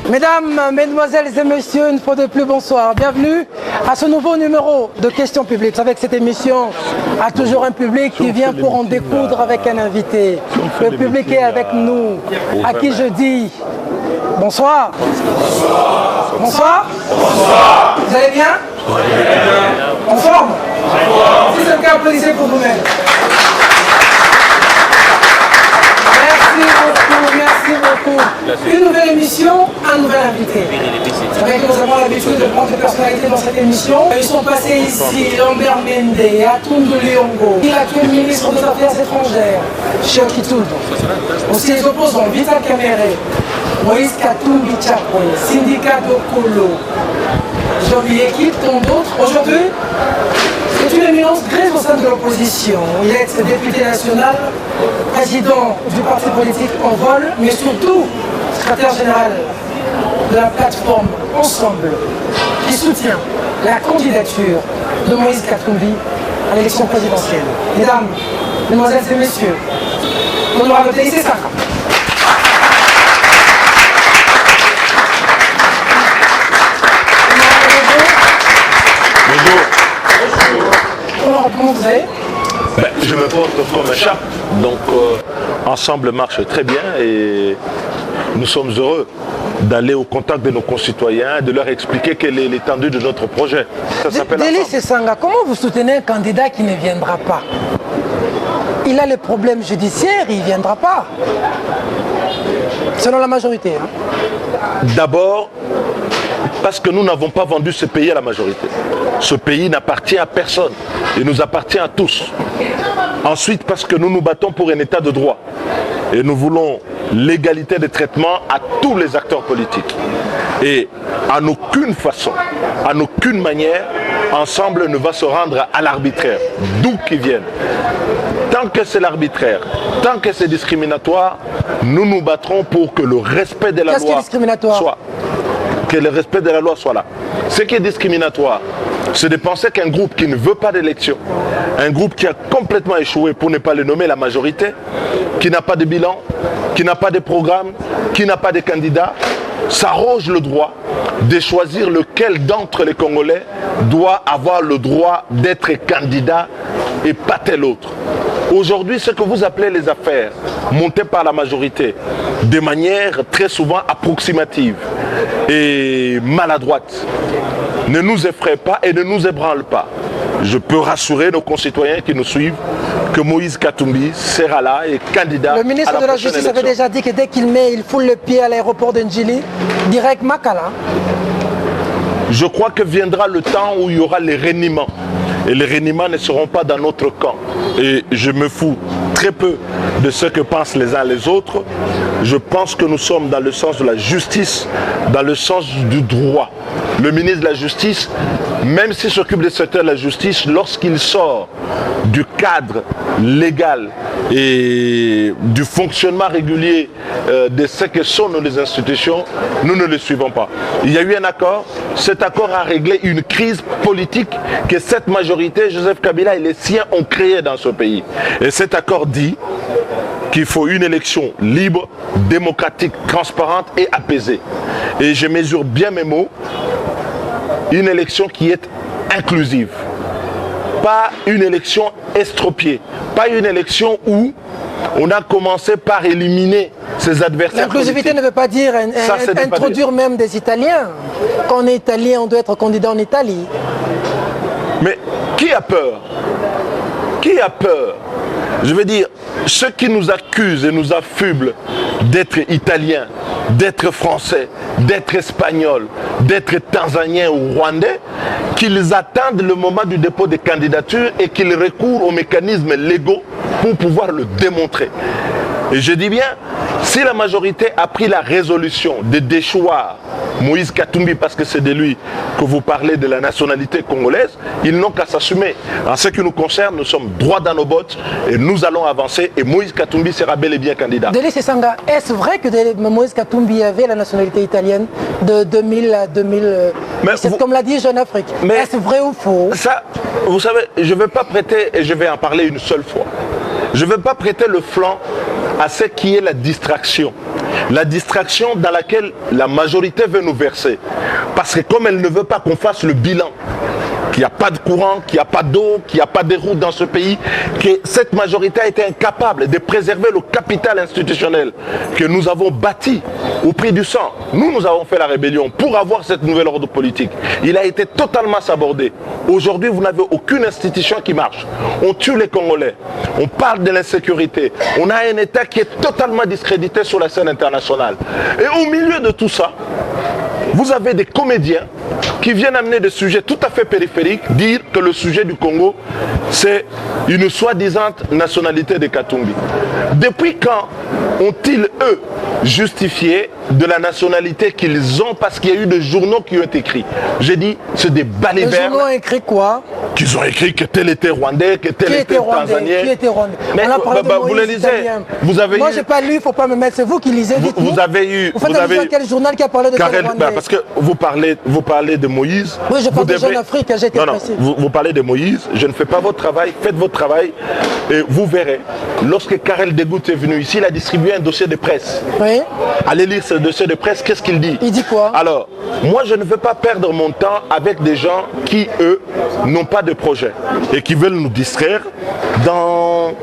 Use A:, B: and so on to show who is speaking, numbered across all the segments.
A: Mesdames, mesdemoiselles et messieurs, une fois de plus, bonsoir. Bienvenue à ce nouveau numéro de Questions publiques. Vous savez que cette émission a toujours un public qui vient pour en découdre avec un invité. Le public est avec nous, à qui je dis bonsoir. Bonsoir. Bonsoir. Bonsoir. Vous allez bien? En forme? Si c'est le cas, applaudissez pour vous-même. Merci beaucoup. Une nouvelle émission, un nouvel invité. Vous savez que nous avons l'habitude de prendre des personnalités dans cette émission. Ils sont passés ici, Lambert Mende, Atundu Liongo, l'actuel ministre des Affaires étrangères, Cheikh Kitoudou. Aussi les opposants, Vital Kamerhe, Moïse Katumbi Chapwe, Syndicat Dokolo, j'ai oublié qui, tant d'autres. Aujourd'hui, c'est une éminence grise au sein de l'opposition. Il est ex-député national, président du parti politique en vol, mais surtout secrétaire général de la plateforme Ensemble, qui soutient la candidature de Moïse Katumbi à l'élection présidentielle. Mesdames, mesdemoiselles et messieurs, honorable Délicé Saka. Comment vous allez?
B: Je me porte comme un chat, donc Ensemble marche très bien et nous sommes heureux d'aller au contact de nos concitoyens, de leur expliquer quelle est l'étendue de notre projet. Ça s'appelle
A: Délicé Sanga, comment vous soutenez un candidat qui ne viendra pas? Il a les problèmes judiciaires, il ne viendra pas. Selon la majorité. Hein.
B: D'abord, parce que nous n'avons pas vendu ce pays à la majorité. Ce pays n'appartient à personne. Il nous appartient à tous. Ensuite, parce que nous nous battons pour un état de droit. Et nous voulons l'égalité de traitement à tous les acteurs politiques. Et en aucune façon, en aucune manière, Ensemble ne va se rendre à l'arbitraire, d'où qu'ils viennent. Tant que c'est l'arbitraire, tant que c'est discriminatoire, nous nous battrons pour que le respect de la loi soit. Que le respect de la loi soit là. Ce qui est discriminatoire, c'est de penser qu'un groupe qui ne veut pas d'élection, un groupe qui a complètement échoué, pour ne pas le nommer la majorité, qui n'a pas de bilan, qui n'a pas de programme, qui n'a pas de candidat, s'arroge le droit de choisir lequel d'entre les Congolais doit avoir le droit d'être candidat et pas tel autre. Aujourd'hui, ce que vous appelez les affaires montées par la majorité de manière très souvent approximative et maladroite ne nous effraie pas et ne nous ébranle pas. Je peux rassurer nos concitoyens qui nous suivent que Moïse Katumbi sera là et candidat.
A: Le ministre de la Justice avait déjà dit que dès qu'il met, il foule le pied à l'aéroport de Ndjili, direct Makala.
B: Je crois que viendra le temps où il y aura les reniements. Et les reniements ne seront pas dans notre camp. Et je me fous très peu de ce que pensent les uns les autres. Je pense que nous sommes dans le sens de la justice, dans le sens du droit. Le ministre de la Justice, même s'il s'occupe des secteurs de la justice, lorsqu'il sort du cadre légal et du fonctionnement régulier de ce que sont nos institutions, nous ne le suivons pas. Il y a eu un accord, cet accord a réglé une crise politique que cette majorité, Joseph Kabila et les siens ont créée dans ce pays. Et cet accord dit qu'il faut une élection libre, démocratique, transparente et apaisée. Et je mesure bien mes mots, une élection qui est inclusive. Pas une élection estropiée, pas une élection où on a commencé par éliminer ses adversaires.
A: L'inclusivité ne veut pas dire introduire même des Italiens. Quand on est italien, on doit être candidat en Italie.
B: Mais qui a peur? Qui a peur? Je veux dire, ceux qui nous accusent et nous affublent d'être italiens, d'être français, d'être espagnols, d'être tanzaniens ou rwandais, qu'ils attendent le moment du dépôt de candidature et qu'ils recourent aux mécanismes légaux pour pouvoir le démontrer. Et je dis bien, si la majorité a pris la résolution de déchoir Moïse Katumbi, parce que c'est de lui que vous parlez de la nationalité congolaise, ils n'ont qu'à s'assumer. En ce qui nous concerne, nous sommes droits dans nos bottes et nous allons avancer et Moïse Katumbi sera bel et bien candidat.
A: Délicé Sanga, est-ce vrai que Moïse Katumbi avait la nationalité italienne de 2000 à 2000 c'est comme l'a dit Jeune Afrique. Est-ce vrai ou faux?
B: Ça, vous savez, je ne vais pas prêter, et je vais en parler une seule fois, je ne vais pas prêter le flanc à ce qui est la distraction. La distraction dans laquelle la majorité veut nous verser. Parce que comme elle ne veut pas qu'on fasse le bilan, qu'il n'y a pas de courant, qu'il n'y a pas d'eau, qu'il n'y a pas de routes dans ce pays, que cette majorité a été incapable de préserver le capital institutionnel que nous avons bâti au prix du sang. Nous avons fait la rébellion pour avoir cette nouvelle ordre politique. Il a été totalement sabordé. Aujourd'hui, vous n'avez aucune institution qui marche. On tue les Congolais. On parle de l'insécurité. On a un État qui est totalement discrédité sur la scène internationale. Et au milieu de tout ça, vous avez des comédiens qui viennent amener des sujets tout à fait périphériques, dire que le sujet du Congo, c'est une soi-disant nationalité des Katumbi. Depuis quand ont-ils, eux, justifié de la nationalité qu'ils ont parce qu'il y a eu des journaux qui ont été écrits? J'ai dit, c'est des balivernes.
A: Les journaux ont écrit quoi?
B: Qu'ils ont écrit que tel était rwandais, que tel était tanzanien.
A: Qui était rwandais?
B: Mais vous le lisez.
A: Moi, j'ai pas lu, il ne faut pas me mettre. C'est vous qui lisez.
B: Vous avez eu.
A: Vous faites allusion à quel journal qui a parlé de tel rwandais?
B: Parce que vous parlez de Moïse.
A: Oui, je parle de Jeune Afrique, j'ai été précis.
B: Vous parlez de Moïse, je ne fais pas votre travail, faites votre travail et vous verrez. Lorsque Karel Degout est venu ici, il a distribué un dossier de presse.
A: Oui.
B: Allez lire ce dossier de presse, qu'est-ce qu'il dit?
A: Il dit quoi?
B: Alors, moi je ne veux pas perdre mon temps avec des gens qui, eux, n'ont pas de projet et qui veulent nous distraire dans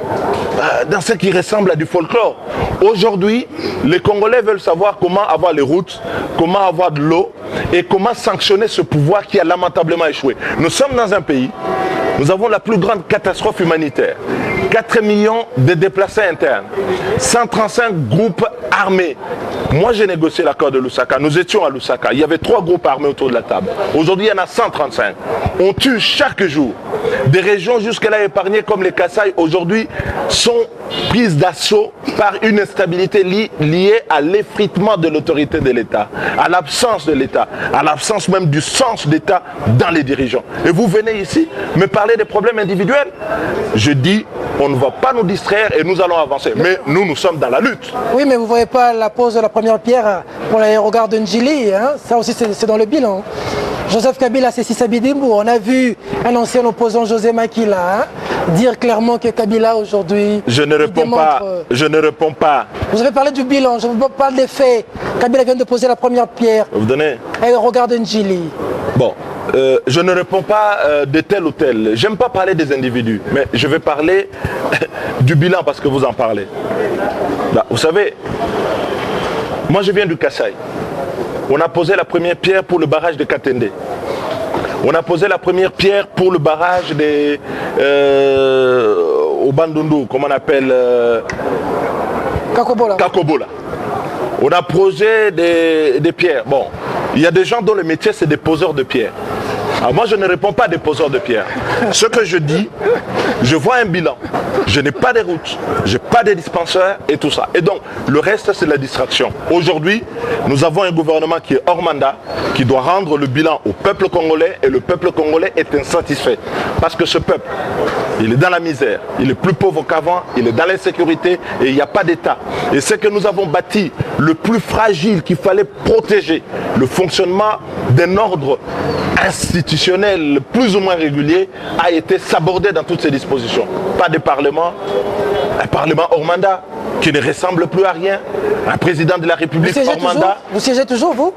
B: ce qui ressemble à du folklore. Aujourd'hui, les Congolais veulent savoir comment avoir les routes, comment avoir de l'eau et comment sanctionner ce pouvoir qui a lamentablement échoué. Nous sommes dans un pays, nous avons la plus grande catastrophe humanitaire. 4 millions de déplacés internes, 135 groupes armés. Moi, j'ai négocié l'accord de Lusaka. Nous étions à Lusaka. Il y avait 3 groupes armés autour de la table. Aujourd'hui, il y en a 135. On tue chaque jour. Des régions jusque-là épargnées comme les Kasaï, aujourd'hui, sont prises d'assaut par une instabilité liée à l'effritement de l'autorité de l'État, à l'absence de l'État, à l'absence même du sens d'État dans les dirigeants. Et vous venez ici me parler des problèmes individuels. Je dis, on ne va pas nous distraire et nous allons avancer. Mais nous sommes dans la lutte.
A: Oui, mais vous ne voyez pas la pose de la première pierre pour l'aérogare de Njili. Hein? Ça aussi, c'est dans le bilan. Joseph Kabila, c'est Sissa Bidimbo. On a vu un ancien opposant, José Makila, dire clairement que Kabila aujourd'hui...
B: Je ne réponds pas.
A: Vous avez parlé du bilan, je vous parle des faits. Kabila vient de poser la première pierre.
B: Vous donnez?
A: L'aérogare de Njili.
B: Bon. Je ne réponds pas de tel ou tel. J'aime pas parler des individus, mais je vais parler du bilan parce que vous en parlez. Là, vous savez, moi je viens du Kasaï. On a posé la première pierre pour le barrage de Katende. On a posé la première pierre pour le barrage au Bandundu, comme on appelle Kakobola. On a posé des pierres. Bon, il y a des gens dont le métier c'est des poseurs de pierres. Alors moi je ne réponds pas des poseurs de pierres. Ce que je dis, je vois un bilan. Je n'ai pas de routes, je n'ai pas de dispensaires et tout ça. Et donc le reste c'est la distraction. Aujourd'hui, nous avons un gouvernement qui est hors mandat, qui doit rendre le bilan au peuple congolais et le peuple congolais est insatisfait. Parce que ce peuple, il est dans la misère, il est plus pauvre qu'avant, il est dans l'insécurité et il n'y a pas d'État. Et ce que nous avons bâti, le plus fragile qu'il fallait protéger, le fonctionnement d'un ordre institutionnel plus ou moins régulier, a été sabordé dans toutes ses dispositions. Pas de parlement, un parlement hors mandat qui ne ressemble plus à rien, un président de la République hors mandat.
A: Vous siégez toujours, vous?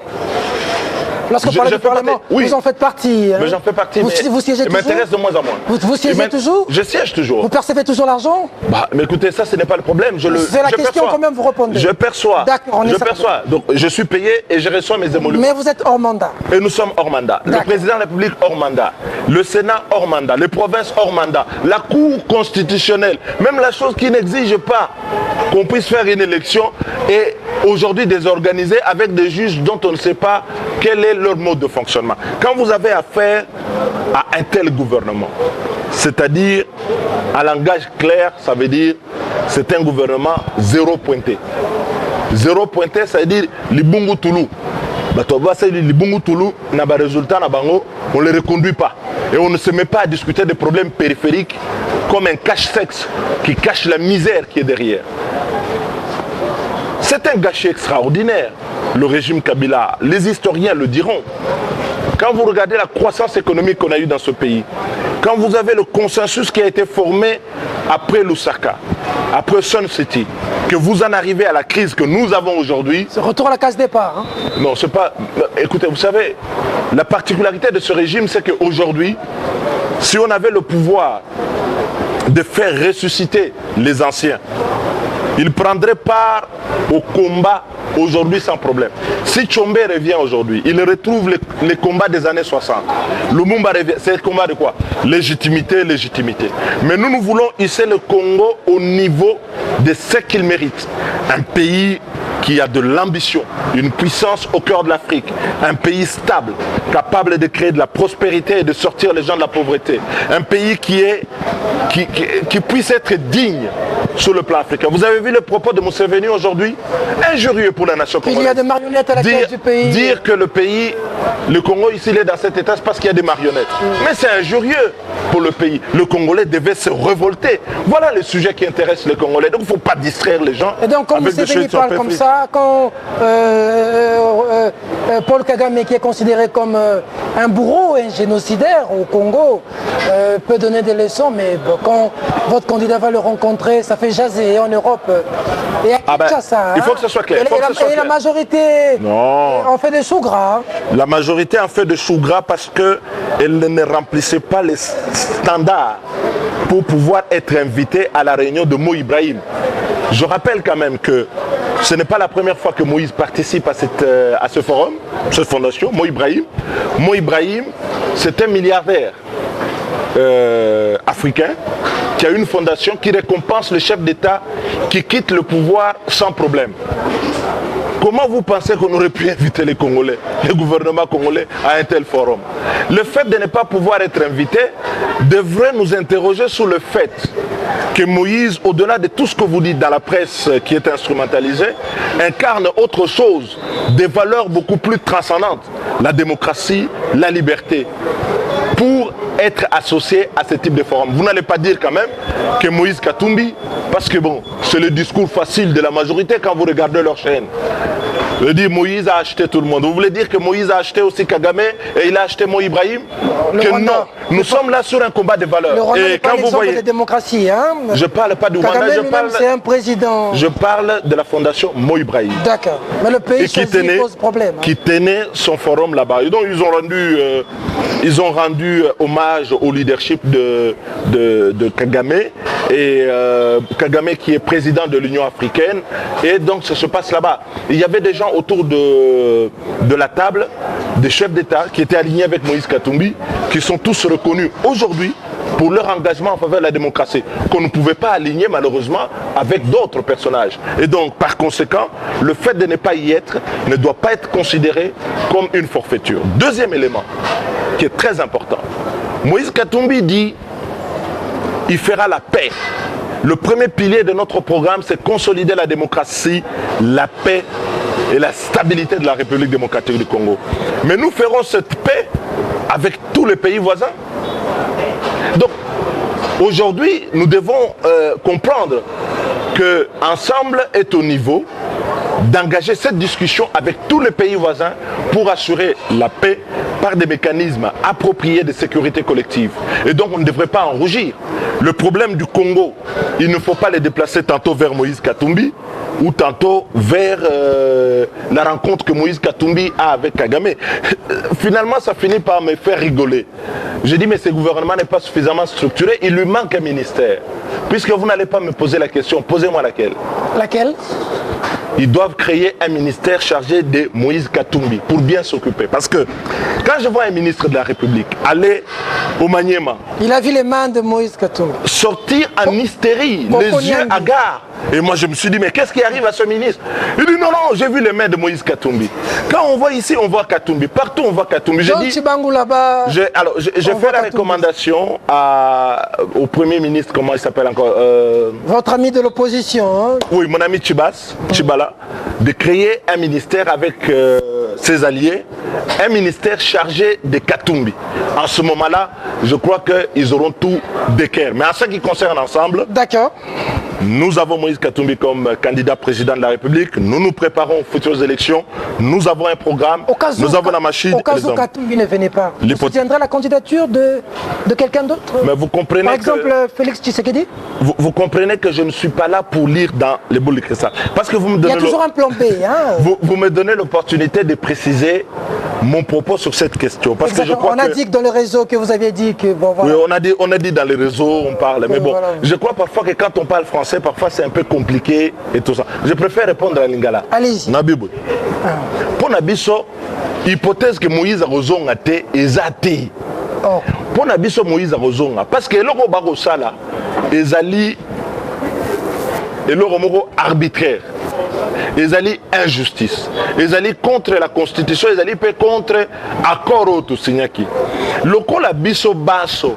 A: Lorsqu'on parle du Parlement, oui. Vous en faites partie. Hein?
B: Mais j'en fais partie.
A: Vous siégez toujours?
B: M'intéresse de moins en moins.
A: Vous siégez toujours?
B: Je siège toujours.
A: Vous percevez toujours l'argent?
B: Bah, mais écoutez, ça, ce n'est pas le problème.
A: C'est la question quand même, vous répondez.
B: Je perçois.
A: D'accord,
B: je perçois. Donc, je suis payé et je reçois mes émoluments.
A: Mais vous êtes hors mandat.
B: Et nous sommes hors mandat. Le président de la République hors mandat. Le Sénat hors mandat. Les provinces hors mandat. La Cour constitutionnelle. Même la chose qui n'exige pas qu'on puisse faire une élection est aujourd'hui désorganisée avec des juges dont on ne sait pas quel est leur mode de fonctionnement. Quand vous avez affaire à un tel gouvernement, c'est-à-dire à langage clair, ça veut dire c'est un gouvernement zéro pointé. Zéro pointé, ça veut dire Libungu Toulou. Libungu Toulou n'a pas de résultat, on ne les reconduit pas. Et on ne se met pas à discuter des problèmes périphériques comme un cache-sexe qui cache la misère qui est derrière. C'est un gâchis extraordinaire, le régime Kabila. Les historiens le diront. Quand vous regardez la croissance économique qu'on a eue dans ce pays, quand vous avez le consensus qui a été formé après Lusaka, après Sun City, que vous en arrivez à la crise que nous avons aujourd'hui.
A: Ce retour à la case départ. Hein.
B: Non, c'est pas... Écoutez, vous savez, la particularité de ce régime, c'est qu'aujourd'hui, si on avait le pouvoir de faire ressusciter les anciens, ils prendraient part au combat aujourd'hui sans problème. Si Tchombe revient aujourd'hui, il retrouve les combats des années 60. Lumumba revient, c'est le combat de quoi? Légitimité, légitimité. Mais nous voulons hisser le Congo au niveau de ce qu'il mérite. Un pays qui a de l'ambition, une puissance au cœur de l'Afrique, un pays stable, capable de créer de la prospérité et de sortir les gens de la pauvreté. Un pays qui puisse être digne sur le plan africain. Vous avez vu le propos de Museveni aujourd'hui? Injurieux pour la nation congolaise.
A: Il y a des marionnettes à la tête du pays.
B: Dire que le pays, le Congo ici, il est dans cet état, c'est parce qu'il y a des marionnettes. Mais c'est injurieux pour le pays. Le Congolais devait se révolter. Voilà le sujet qui intéresse les Congolais. Donc il ne faut pas distraire les gens.
A: Et donc quand Museveni parle comme ça, quand Paul Kagame, qui est considéré comme un bourreau, un génocidaire au Congo, peut donner des leçons, mais quand votre candidat va le rencontrer, ça fait jaser en Europe. Et ça,
B: il faut que ce soit clair.
A: Et la majorité en fait des choux gras.
B: La majorité en fait des choux gras parce qu'elle ne remplissait pas les standards pour pouvoir être invitée à la réunion de Mo Ibrahim. Je rappelle quand même que ce n'est pas la première fois que Moïse participe à ce forum, cette fondation, Mo Ibrahim. Mo Ibrahim, c'est un milliardaire africain qui a une fondation qui récompense le chef d'État qui quitte le pouvoir sans problème. Comment vous pensez qu'on aurait pu inviter les Congolais, le gouvernement congolais, à un tel forum? Le fait de ne pas pouvoir être invité devrait nous interroger sur le fait que Moïse, au-delà de tout ce que vous dites dans la presse qui est instrumentalisée, incarne autre chose, des valeurs beaucoup plus transcendantes, la démocratie, la liberté, pour être associé à ce type de forum. Vous n'allez pas dire quand même que Moïse Katumbi, parce que bon, c'est le discours facile de la majorité quand vous regardez leur chaîne. Je dis Moïse a acheté tout le monde. Vous voulez dire que Moïse a acheté aussi Kagame et il a acheté Mo Ibrahim? Que non, nous sommes là sur un combat de valeurs.
A: Le Rwanda n'est pas l'exemple de démocratie. Hein?
B: Je ne parle pas du Rwanda,
A: c'est un président.
B: Je parle de la fondation Mo Ibrahim.
A: D'accord, mais le pays pose problème.
B: Qui tenait son forum là-bas. Et donc ils ont rendu hommage au leadership de Kagame, et Kagame qui est président de l'Union africaine, et donc ça se passe là-bas. Il y avait des gens autour de la table, des chefs d'État qui étaient alignés avec Moïse Katumbi, qui sont tous reconnus aujourd'hui pour leur engagement en faveur de la démocratie, qu'on ne pouvait pas aligner malheureusement avec d'autres personnages. Et donc par conséquent, le fait de ne pas y être ne doit pas être considéré comme une forfaiture. Deuxième élément qui est très important, Moïse Katumbi dit il fera la paix. Le premier pilier de notre programme, c'est consolider la démocratie, la paix et la stabilité de la République démocratique du Congo. Mais nous ferons cette paix avec tous les pays voisins. Donc, aujourd'hui, nous devons comprendre qu'Ensemble est au niveau d'engager cette discussion avec tous les pays voisins pour assurer la paix par des mécanismes appropriés de sécurité collective. Et donc on ne devrait pas en rougir. Le problème du Congo, il ne faut pas les déplacer tantôt vers Moïse Katumbi ou tantôt vers la rencontre que Moïse Katumbi a avec Kagame. Finalement, ça finit par me faire rigoler. Je dis, mais ce gouvernement n'est pas suffisamment structuré, il lui manque un ministère. Puisque vous n'allez pas me poser la question, posez-moi laquelle.
A: Laquelle?
B: Ils doivent créer un ministère chargé de Moïse Katumbi pour bien s'occuper. Parce que quand je vois un ministre de la République aller au Maniema,
A: il a vu les mains de Moïse Katumbi
B: sortir en hystérie, les yeux hagards. Et moi je me suis dit, mais qu'est-ce qui arrive à ce ministre? Il dit, non, non, j'ai vu les mains de Moïse Katumbi. Quand on voit ici, on voit Katumbi. Partout, on voit Katumbi. J'ai dit, j'ai fait la recommandation au Premier ministre, comment il s'appelle encore
A: votre ami de l'opposition. Hein?
B: Oui, mon ami Tchibala, de créer un ministère avec ses alliés, un ministère chargé de Katumbi. En ce moment-là, je crois qu'ils auront tout d'équerre. Mais en ce qui concerne Ensemble,
A: d'accord.
B: Nous avons Moïse Katumbi comme candidat président de la République. Nous nous préparons aux futures élections. Nous avons un programme.
A: Nous
B: avons la machine.
A: Au cas où Katumbi ne venait pas, vous soutiendrez la candidature de quelqu'un d'autre?
B: Mais vous comprenez
A: par exemple, Félix Tshisekedi?
B: Vous comprenez que je ne suis pas là pour lire dans les boules de cristal. Parce que vous me donnez
A: il y a toujours un plan B. Hein?
B: Vous me donnez l'opportunité de préciser mon propos sur cette question. Parce que je crois
A: on a dit que dans le réseau que vous aviez dit que... Bon, voilà.
B: Oui, on a dit dans les réseaux, on parle. Mais bon, voilà. Je crois parfois que quand on parle français, parfois c'est un peu compliqué et tout ça. Je préfère répondre à Lingala.
A: Allez-y.
B: Nabibou. Pour Nabiso, hypothèse que Moïse a raison est exacte. Pour Nabiso, Moïse a raison. Parce que l'Europe Barosala, ezali arbitraire. Ezali injustice. Ezali contre la constitution, ezali pe contre accord au Signaki. Loko la biso baso.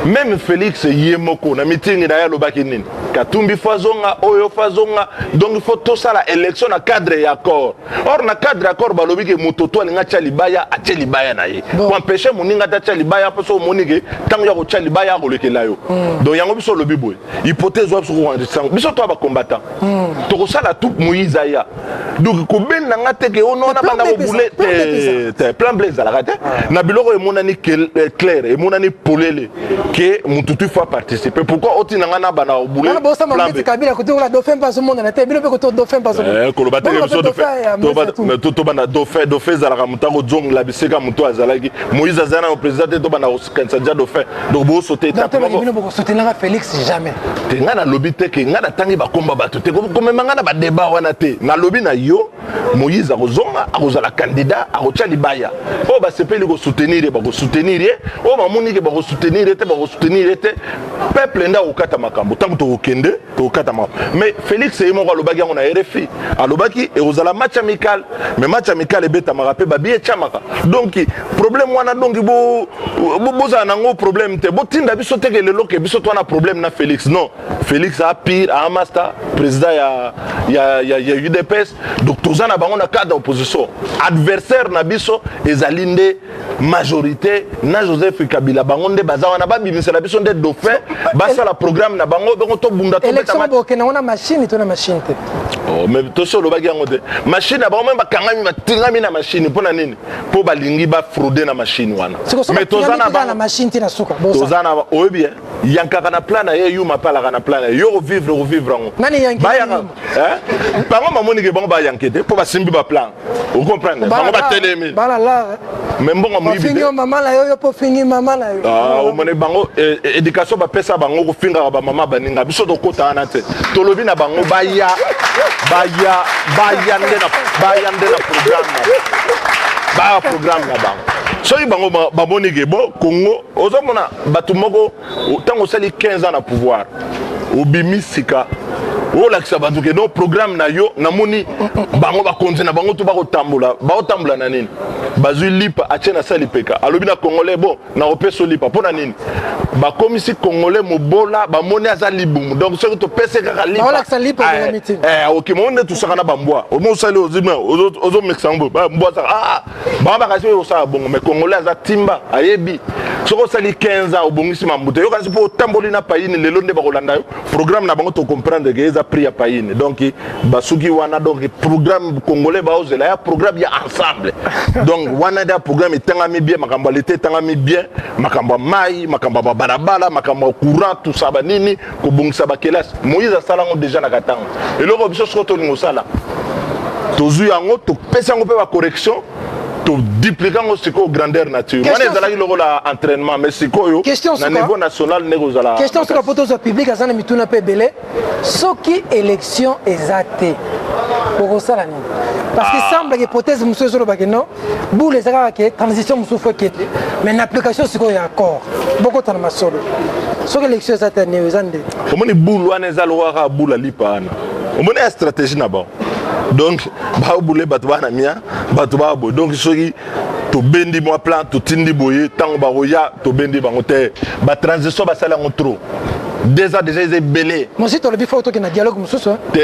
B: Même Félix Yemoko na meeting na ya lobaki nini. Katumbi fazonga, oyo fazonga, donc il faut tout ça la élection na cadre et accord. Or na cadre et accord balobi ke mototo alinga tia libaya atie libaya na ye. Pour empêcher moninga ta tia libaya parce que monike tango ya ko tia libaya ko lekela yo. Donc yango biso lobi boy. Hypothèse wa sur enregistrement. Biso to ba combattant. To ko sala tout Moïse aya. Donc ko ben na ngate ke ono na banda ko bouler plan blaze la rate. Na biloko e monani clair e monani polele que mututu faut participer. Pourquoi oti na ngana bana ko bouler
A: bosa mamiti kabila kuti la dauphin pas au monde na te bilo pe ko dauphin pas au monde
B: ko lobate ke biso to bana dauphin za la mutango zong la biseka muto azalaki Moïse azana au président to bana kansa dauphin donc bo sauter étape
A: non bino ko soutenir Félix jamais
B: te ngana lobby te ke ngana tangi ba komba bato te ko même ngana ba débat wana te na lobby na yo Moïse azonga azala candidat akotia libaya o ba sepeli ko soutenir ba ko soutenir o mamuni ke ba ko soutenir te ba ko soutenir te peuple nda okata makambo tango to okende to okata makambo mais Félix yemo ko lobaki on a RFI alobaki et ozala match amical mais match amical ebeta marape ba bien chamaka donc problème wana donc bo za nango problème te bo tinda biso te ke lelo ke biso to na problème na Félix non Félix a pire a master président ya UDPS donc tozana bango na cadre opposition adversaire na biso ezalinde majorité na Joseph Kabila bango nde bazawa na babimisa na biso nde dauphin basa la programme na bango bango to bunda to
A: beta élection na ona machine to na machine te
B: oh mais to solo bagi yango te machine ba même bakangami batingami na machine pona nini po balingi ba frauder na machine wana
A: mais tozana ba na machine te na suka
B: tozana o bien yankaka na plan na ye yuma pala na plan yo revivre ngo
A: nani yanki
B: ba yanga bango mamoni ke bango ba yankete po ba simbi ba plan vous comprenez bango ba telemi
A: bala la
B: mais mbongo mo
A: yibi fingi mama la yo po fingi mama la yo
B: o mone bango éducation ba pesa bango ko finga ba mama baninga biso to kota na te to lobi na bango baya ndé na programme na bango soki bango bamoni ke bon Congo ozomona bato moko ntango osali 15 ans na pouvoir obimi sika olakisa bato ke no programme na yo namoni bango bakonzi na bango to bakotambola na nini bazwi lipa atie na sali peka alobi na congolais bon na opeso lipa mpo na nini bakomisi congolais mobola bamoni aza libumu donc soki topesi kaka lipa ok mo nde tosaka na bambwa omo osali ozima ozomekisa ngo mbwa saka bango bakasi oyo osala bongo mais congolais aza timba ayebi soki osali 15 ans obongisi mambuta yokanisi mpo otamboli na payini lelo nde bakolanda yo programme na bango tocomprendre ke eza prix ya payini donc basuki wana donc programme congolais baozela ya programme ya ensemble donc wana da programme etangami bien makambo ya leta etangami bien makambo ya mai makambo ya babalabala makambo ya courant tout ça banini kobongisa bakelasi Moïse asalango déjà na katango eloko biso soko tolingi osala tozwi yango topesi yango mpe bacorrection to dupliquer ngo siko grandeur nature wana ezalaki loko la entraînement mais sikoyo na niveau national ndeko ozala
A: question sur la photo za public azana mituna pe belé soki élection ezate okosala nini parce que semble que hypothèse muso ezolo bakeno boule ezaka ke transition muso faut kete mais l'application sikoyo ya accord boko tana masolo soki élection ezate ne ezande
B: omoni boule wana ezalwa boule lipana omoni ya stratégie na bon donc ba boule bato bana mia bato ba bo donc soki to bendi mo plan to tindi boye tango ba roya to bendi bango te ba transition ba sala ngo trop déjà ils belé.
A: Moi aussi, tu as le bifo qui a un dialogue, monsieur.
B: Tu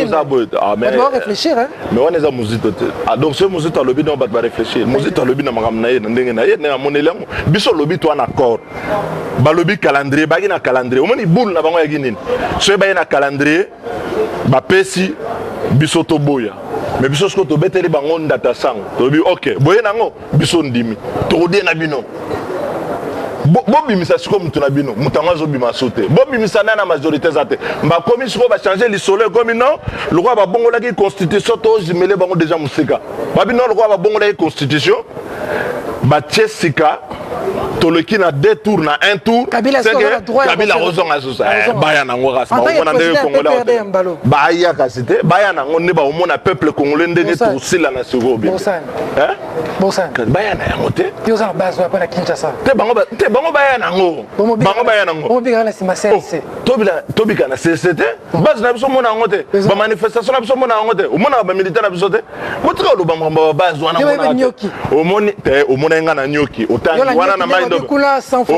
A: dois réfléchir.
B: Mais on est à Mouzito. Donc ce Mouzito, le bidon va réfléchir. Mouzito, le bidon va réfléchir. Biso lobby toi en accord. Ba lobby calendrier, ba gina calendrier. Omoni boule na bango ya ginin. So ba na calendrier, ba pesi biso to boya. Mais biso sko to beteli bango ndata sang. To bi OK. Boye nango biso ndimi. To de na bino. Bobi misa siko mutu na bino, mutango zo bima sote. Bobi misa na majorité zate. Ba komi siko ba changer le soleil comme non, le roi ba bongo la constitution to jimele bango déjà musika. Ba bino le roi ba bongo la constitution. Ba Tchesika Toleki na 2 tours na 1 tour.
A: Kabila
B: rozon azusa. Baya na ngora sama omona ndenge congolais. Baya kasite, baya na ngone ba omona peuple congolais ndenge tout sila na siko bien. Hein?
A: Bosan.
B: Baya na ngote.
A: Yoza bazo pa na Kinshasa.
B: Te bango baya na ngo. Bango baya na ngo.
A: Bango bika na sima CNC.
B: Tobika na CCT. Base na biso mona ngote. Ba manifestation na biso mona ngote. Omona ba militaire na biso te. Motika lo ba base wana mona. Omoni te omona nga na nyoki. Otangi wana na mai. Au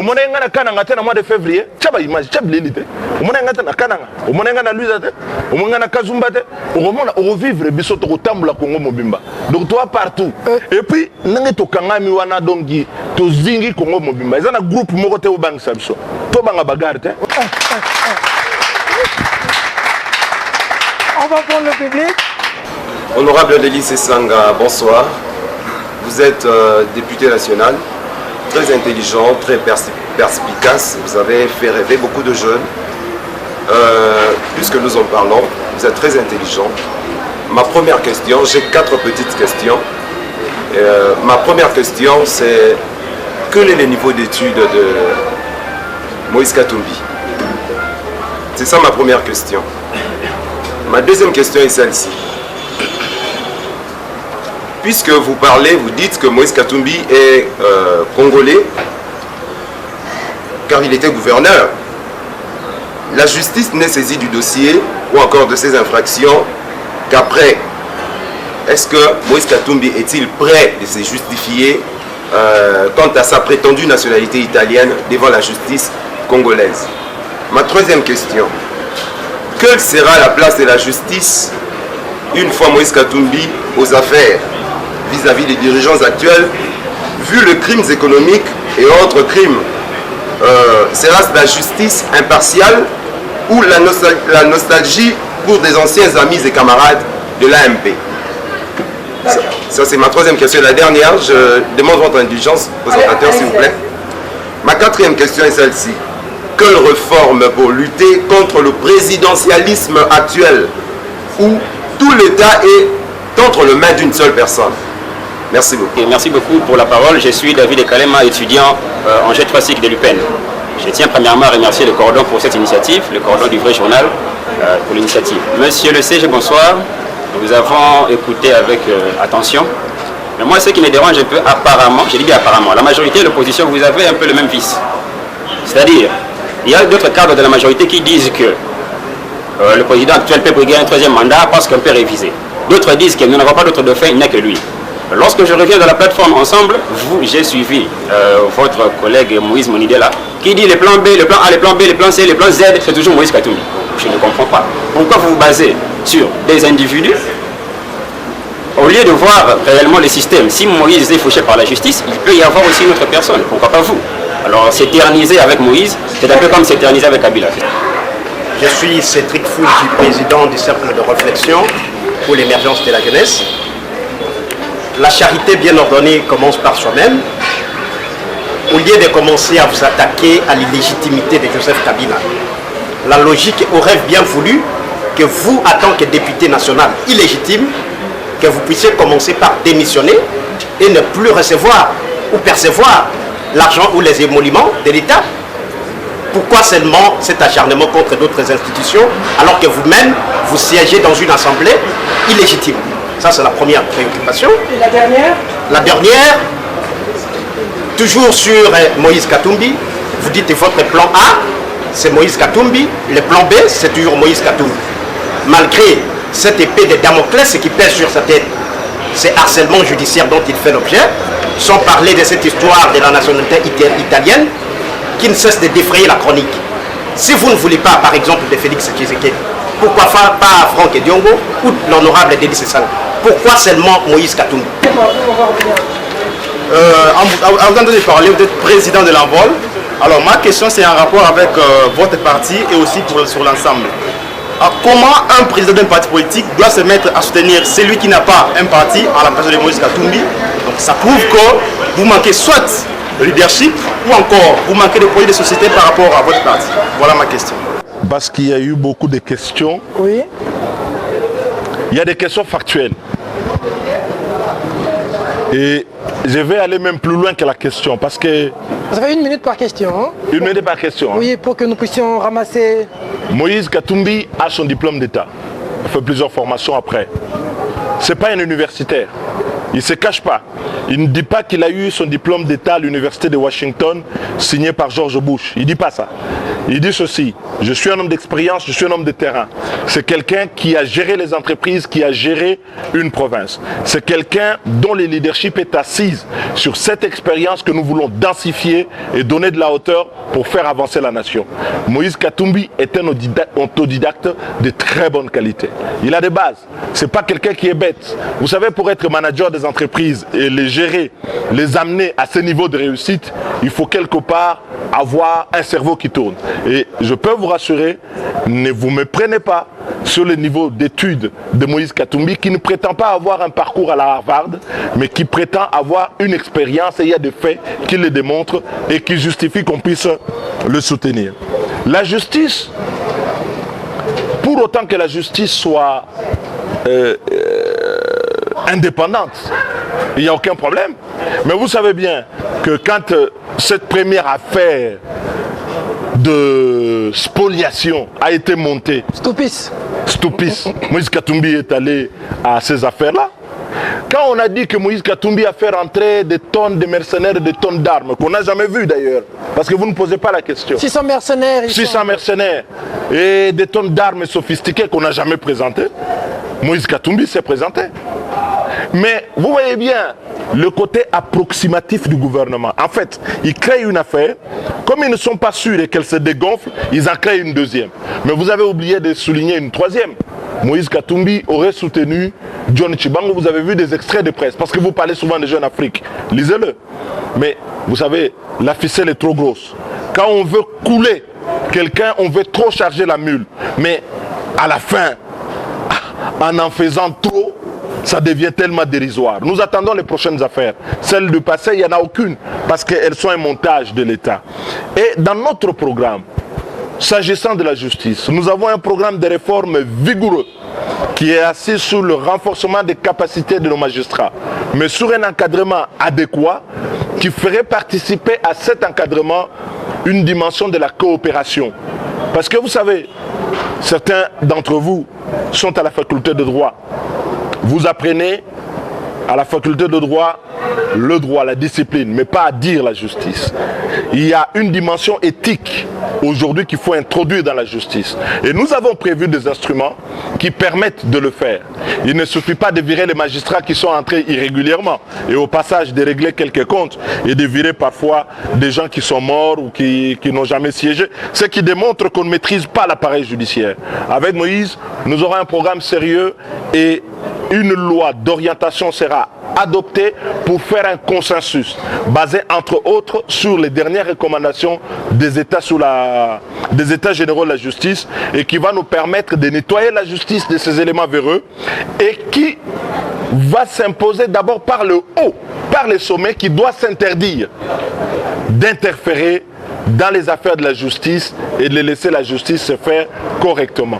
B: moment où on a mois de février, tu as image, tu as l'élite. Au moment où on a Kananga, au moment où on a Luisate, au moment où on a Kazumbate, au moment où on vivre bisoto au Tambla Congo Mobimba. Donc toi partout. Et puis, nange to kangami wana dongi, to zingi Congo Mobimba. Ils ont un groupe mokote au bank sabso. To banga bagarre.
A: On va prendre le public.
C: Honorable Delis Sanga, bonsoir. Vous êtes député national. Très intelligent, très perspicace. Vous avez fait rêver beaucoup de jeunes. Puisque nous en parlons, vous êtes très intelligent. Ma première question, j'ai 4 petites questions. Ma première question, c'est quel est le niveau d'études de Moïse Katumbi? C'est ça ma première question. Ma deuxième question est celle-ci. Puisque vous parlez, vous dites que Moïse Katumbi est congolais, car il était gouverneur. La justice n'est saisie du dossier ou encore de ces infractions qu'après. Est-ce que Moïse Katumbi est-il prêt de se justifier quant à sa prétendue nationalité italienne devant la justice congolaise? Ma troisième question. Quelle sera la place de la justice une fois Moïse Katumbi aux affaires vis-à-vis des dirigeants actuels, vu les crimes économiques et autres crimes? Sera-ce la justice impartiale ou la nostalgie pour des anciens amis et camarades de l'AMP? Ça c'est ma troisième question. La dernière, je demande votre indulgence, présentateur, s'il vous plaît. Ma quatrième question est celle-ci. Quelle réforme pour lutter contre le présidentialisme actuel où tout l'État est entre les mains d'une seule personne? Merci beaucoup.
D: Merci beaucoup pour la parole. Je suis David Ekalema, étudiant en jet classique de l'UPEN. Je tiens premièrement à remercier le cordon pour cette initiative, le cordon du vrai journal pour l'initiative. Monsieur le CG, bonsoir. Nous avons écouté avec attention. Mais moi, ce qui me dérange un peu, apparemment, je dis bien apparemment, la majorité et l'opposition, vous avez un peu le même vice. C'est-à-dire, il y a d'autres cadres de la majorité qui disent que le président actuel peut briguer un 3e mandat parce qu'on peut réviser. D'autres disent que nous n'avons pas d'autre dauphin, il n'y a que lui. Lorsque je reviens de la plateforme ensemble, j'ai suivi votre collègue Moïse Monidela qui dit les plans B, les plans A, les plans B, les plans C, les plans Z, c'est toujours Moïse Katumbi. Je ne comprends pas. Pourquoi vous vous basez sur des individus au lieu de voir réellement le système? Si Moïse est fauché par la justice, il peut y avoir aussi une autre personne. Pourquoi pas vous? Alors s'éterniser avec Moïse, c'est un peu comme s'éterniser avec Kabila.
E: Je suis Cédric Fouki, président du cercle de réflexion pour l'émergence de la jeunesse. La charité bien ordonnée commence par soi-même. Au lieu de commencer à vous attaquer à l'illégitimité de Joseph Kabila, la logique aurait bien voulu que vous, en tant que député national illégitime, que vous puissiez commencer par démissionner et ne plus recevoir ou percevoir l'argent ou les émoluments de l'État. Pourquoi seulement cet acharnement contre d'autres institutions alors que vous-même, vous siégez dans une assemblée illégitime? Ça, c'est la première préoccupation.
A: Et la dernière?
E: La dernière, toujours sur Moïse Katumbi, vous dites votre plan A, c'est Moïse Katumbi, le plan B, c'est toujours Moïse Katumbi. Malgré cette épée de Damoclès qui pèse sur sa tête, c'est harcèlement judiciaire dont il fait l'objet, sans parler de cette histoire de la nationalité italienne qui ne cesse de défrayer la chronique. Si vous ne voulez pas, par exemple, de Félix Tshisekedi, pourquoi pas Franck Diongo ou l'honorable Dédi Sessanga? Pourquoi seulement Moïse Katumbi?
F: Avant de parler, vous êtes président de l'Envol. Alors ma question c'est en rapport avec votre parti et aussi sur l'ensemble. Comment un président d'un parti politique doit se mettre à soutenir celui qui n'a pas un parti à la personne de Moïse Katumbi? Donc ça prouve que vous manquez soit de leadership ou encore vous manquez de projet de société par rapport à votre parti. Voilà ma question.
B: Parce qu'il y a eu beaucoup de questions.
A: Oui.
B: Il y a des questions factuelles. Et je vais aller même plus loin que la question parce que...
A: Vous avez 1 minute par question. Hein?
B: 1 minute par question.
A: Oui, pour que nous puissions ramasser...
B: Moïse Katumbi a son diplôme d'État. Il fait plusieurs formations après. Ce n'est pas un universitaire. Il ne se cache pas. Il ne dit pas qu'il a eu son diplôme d'État à l'université de Washington signé par George Bush. Il ne dit pas ça. Il dit ceci: je suis un homme d'expérience, je suis un homme de terrain. C'est quelqu'un qui a géré les entreprises, qui a géré une province. C'est quelqu'un dont le leadership est assise sur cette expérience que nous voulons densifier et donner de la hauteur pour faire avancer la nation. Moïse Katumbi est un autodidacte de très bonne qualité. Il a des bases. Ce n'est pas quelqu'un qui est bête. Vous savez, pour être manager des entreprises et les gérer, les amener à ce niveau de réussite, il faut quelque part avoir un cerveau qui tourne. Et je peux vous rassurer, ne vous méprenez pas sur le niveau d'études de Moïse Katumbi, qui ne prétend pas avoir un parcours à la Harvard, mais qui prétend avoir une expérience, et il y a des faits qui le démontrent et qui justifient qu'on puisse le soutenir. La justice, pour autant que la justice soit indépendante, il n'y a aucun problème. Mais vous savez bien que quand cette première affaire de spoliation a été montée,
A: Stoupis.
B: Moïse Katumbi est allé à ces affaires-là. Quand on a dit que Moïse Katumbi a fait rentrer des tonnes de mercenaires et des tonnes d'armes, qu'on n'a jamais vu d'ailleurs, parce que vous ne posez pas la question.
A: 600 mercenaires.
B: 600 mercenaires et des tonnes d'armes sophistiquées qu'on n'a jamais présentées. Moïse Katumbi s'est présenté. Mais vous voyez bien le côté approximatif du gouvernement. En fait, ils créent une affaire. Comme ils ne sont pas sûrs et qu'elle se dégonfle, ils en créent une deuxième. Mais vous avez oublié de souligner une troisième. Moïse Katumbi aurait soutenu John Chibango. Vous avez vu des extraits de presse, parce que vous parlez souvent des jeunes Afrique. Lisez-le. Mais vous savez, la ficelle est trop grosse. Quand on veut couler quelqu'un, on veut trop charger la mule. Mais à la fin, en faisant trop, ça devient tellement dérisoire. Nous attendons les prochaines affaires. Celles du passé, il n'y en a aucune, parce qu'elles sont un montage de l'État. Et dans notre programme, s'agissant de la justice, nous avons un programme de réforme vigoureux qui est assis sur le renforcement des capacités de nos magistrats, mais sur un encadrement adéquat qui ferait participer à cet encadrement une dimension de la coopération. Parce que vous savez, certains d'entre vous sont à la faculté de droit. Vous apprenez à la faculté de droit le droit, la discipline, mais pas à dire la justice. Il y a une dimension éthique aujourd'hui qu'il faut introduire dans la justice. Et nous avons prévu des instruments qui permettent de le faire. Il ne suffit pas de virer les magistrats qui sont entrés irrégulièrement et au passage de régler quelques comptes et de virer parfois des gens qui sont morts ou qui n'ont jamais siégé. Ce qui démontre qu'on ne maîtrise pas l'appareil judiciaire. Avec Moïse, nous aurons un programme sérieux et une loi d'orientation sera adoptée pour faire un consensus basé entre autres sur les dernières recommandations des États, des États généraux de la justice, et qui va nous permettre de nettoyer la justice de ces éléments véreux et qui va s'imposer d'abord par le haut, par les sommets, qui doit s'interdire d'interférer dans les affaires de la justice et de laisser la justice se faire correctement.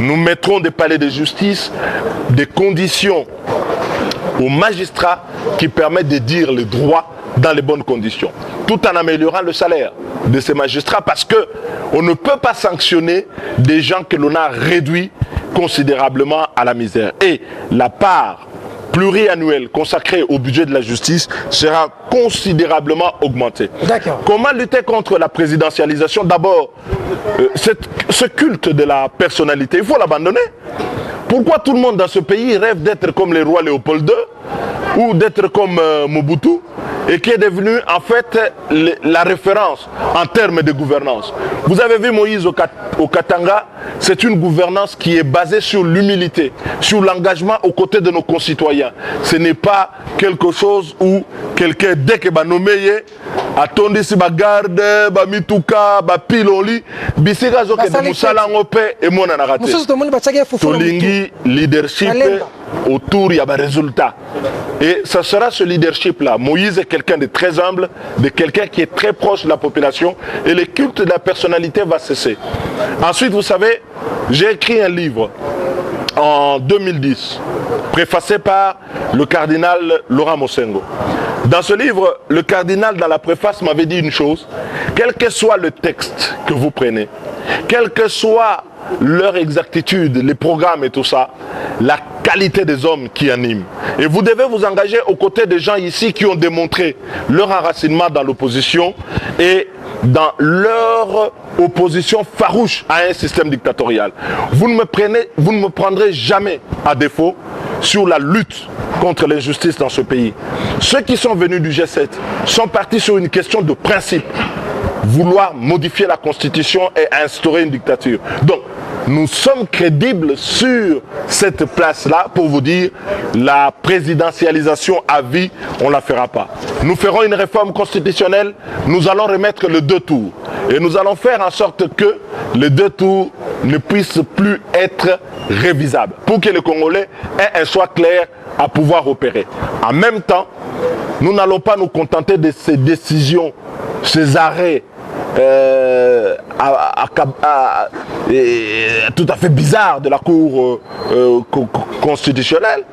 B: Nous mettrons des palais de justice, des conditions aux magistrats qui permettent de dire le droit dans les bonnes conditions, tout en améliorant le salaire de ces magistrats, parce qu'on ne peut pas sanctionner des gens que l'on a réduits considérablement à la misère. Et la part pluriannuelle consacrée au budget de la justice sera considérablement augmentée.
A: D'accord.
B: Comment lutter contre la présidentialisation? D'abord, ce culte de la personnalité, il faut l'abandonner. Pourquoi tout le monde dans ce pays rêve d'être comme les rois Léopold II ou d'être comme Mobutu et qui est devenu en fait la référence en termes de gouvernance. Vous avez vu Moïse au Katanga, c'est une gouvernance qui est basée sur l'humilité, sur l'engagement aux côtés de nos concitoyens. Ce n'est pas quelque chose où quelqu'un, dès que va nommer, attendez si ba garde, ba mituka, ba piloli, bisika zo ke de musala ngope et mon anarate. Tolingi leadership autour il y a des résultats. Et ça sera ce leadership-là. Moïse est quelqu'un de très humble, de quelqu'un qui est très proche de la population et le culte de la personnalité va cesser. Ensuite, vous savez, j'ai écrit un livre en 2010, préfacé par le cardinal Laurent Mosengo. Dans ce livre, le cardinal, dans la préface, m'avait dit une chose, quel que soit le texte que vous prenez, quelle que soit leur exactitude, les programmes et tout ça, la qualité des hommes qui animent. Et vous devez vous engager aux côtés des gens ici qui ont démontré leur enracinement dans l'opposition et dans leur opposition farouche à un système dictatorial. Vous ne me prendrez jamais à défaut sur la lutte contre l'injustice dans ce pays. Ceux qui sont venus du G7 sont partis sur une question de principe. Vouloir modifier la Constitution et instaurer une dictature. Donc, nous sommes crédibles sur cette place-là pour vous dire la présidentialisation à vie, on ne la fera pas. Nous ferons une réforme constitutionnelle, nous allons remettre le 2 tours. Et nous allons faire en sorte que les 2 tours ne puissent plus être révisables pour que les Congolais aient un choix clair à pouvoir opérer. En même temps, nous n'allons pas nous contenter de ces décisions, ces arrêts tout à fait bizarre de la Cour constitutionnelle.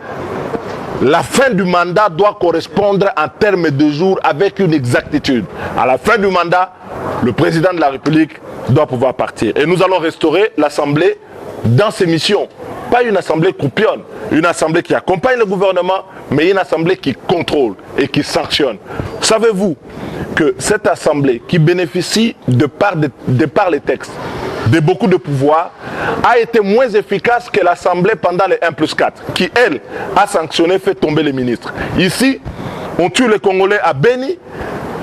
B: La fin du mandat doit correspondre en termes de jours avec une exactitude. À la fin du mandat, le président de la République doit pouvoir partir. Et nous allons restaurer l'Assemblée dans ses missions. Pas une assemblée coupionne, une assemblée qui accompagne le gouvernement, mais une assemblée qui contrôle et qui sanctionne. Savez-vous que cette assemblée qui bénéficie de par les textes de beaucoup de pouvoirs a été moins efficace que l'assemblée pendant les 1+4 qui, elle, a sanctionné, fait tomber les ministres. Ici, on tue les Congolais à Beni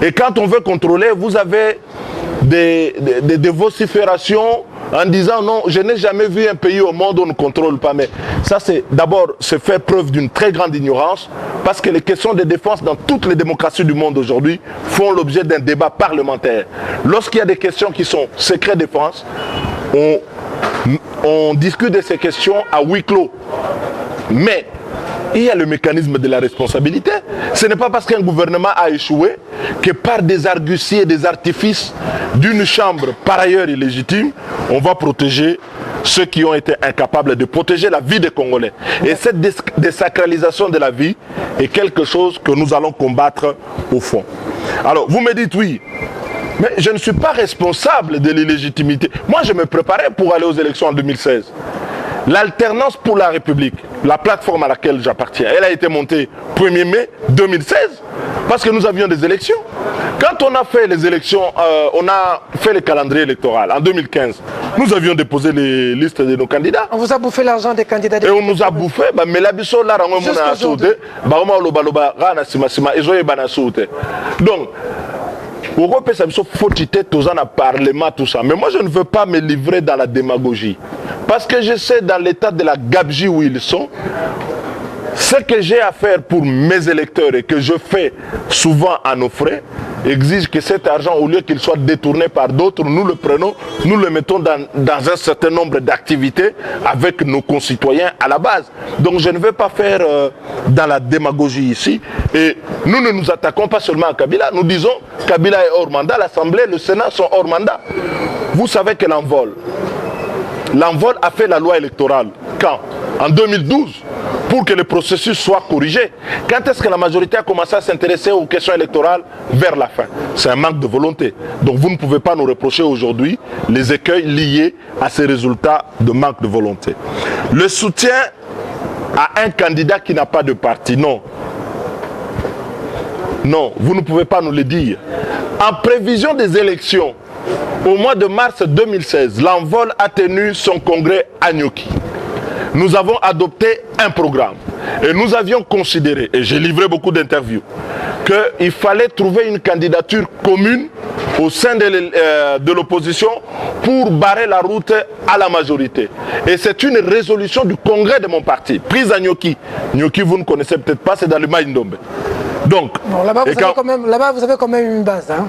B: et quand on veut contrôler, vous avez des vociférations en disant non, je n'ai jamais vu un pays au monde où on ne contrôle pas. Mais ça, c'est d'abord se faire preuve d'une très grande ignorance parce que les questions de défense dans toutes les démocraties du monde aujourd'hui font l'objet d'un débat parlementaire. Lorsqu'il y a des questions qui sont secret défense, on discute de ces questions à huis clos. Mais il y a le mécanisme de la responsabilité. Ce n'est pas parce qu'un gouvernement a échoué que par des arguties et des artifices d'une chambre par ailleurs illégitime, on va protéger ceux qui ont été incapables de protéger la vie des Congolais. Et cette désacralisation de la vie est quelque chose que nous allons combattre au fond. Alors, vous me dites oui, mais je ne suis pas responsable de l'illégitimité. Moi, je me préparais pour aller aux élections en 2016. L'alternance pour la République, la plateforme à laquelle j'appartiens, elle a été montée 1er mai 2016 parce que nous avions des élections. Quand on a fait les élections, on a fait le calendrier électoral en 2015. Nous avions déposé les listes de nos candidats. On
A: vous a bouffé l'argent des candidats.
B: Et on nous a bouffé, mais la biso là, donc, Europe, ça me faut citer tous en parlement, tout ça. Mais moi, je ne veux pas me livrer dans la démagogie. Parce que je sais dans l'état de la gabegie où ils sont, ce que j'ai à faire pour mes électeurs et que je fais souvent à nos frais, exige que cet argent, au lieu qu'il soit détourné par d'autres, nous le prenons, nous le mettons dans un certain nombre d'activités avec nos concitoyens à la base. Donc je ne vais pas faire dans la démagogie ici. Et nous ne nous attaquons pas seulement à Kabila. Nous disons Kabila est hors mandat, l'Assemblée, le Sénat sont hors mandat. Vous savez que l'envol a fait la loi électorale. Quand? En 2012. Pour que le processus soit corrigé. Quand est-ce que la majorité a commencé à s'intéresser aux questions électorales? Vers la fin. C'est un manque de volonté. Donc vous ne pouvez pas nous reprocher aujourd'hui les écueils liés à ces résultats de manque de volonté. Le soutien à un candidat qui n'a pas de parti, non. Non, vous ne pouvez pas nous le dire. En prévision des élections, au mois de mars 2016, l'Envol a tenu son congrès à Nyoki. Nous avons adopté un programme et nous avions considéré, et j'ai livré beaucoup d'interviews, qu'il fallait trouver une candidature commune au sein de l'opposition pour barrer la route à la majorité. Et c'est une résolution du congrès de mon parti, prise à Nyoki. Nyoki, vous ne connaissez peut-être pas, c'est dans le Maïndombe. Donc,
A: bon, là-bas, vous avez quand même une base. Hein?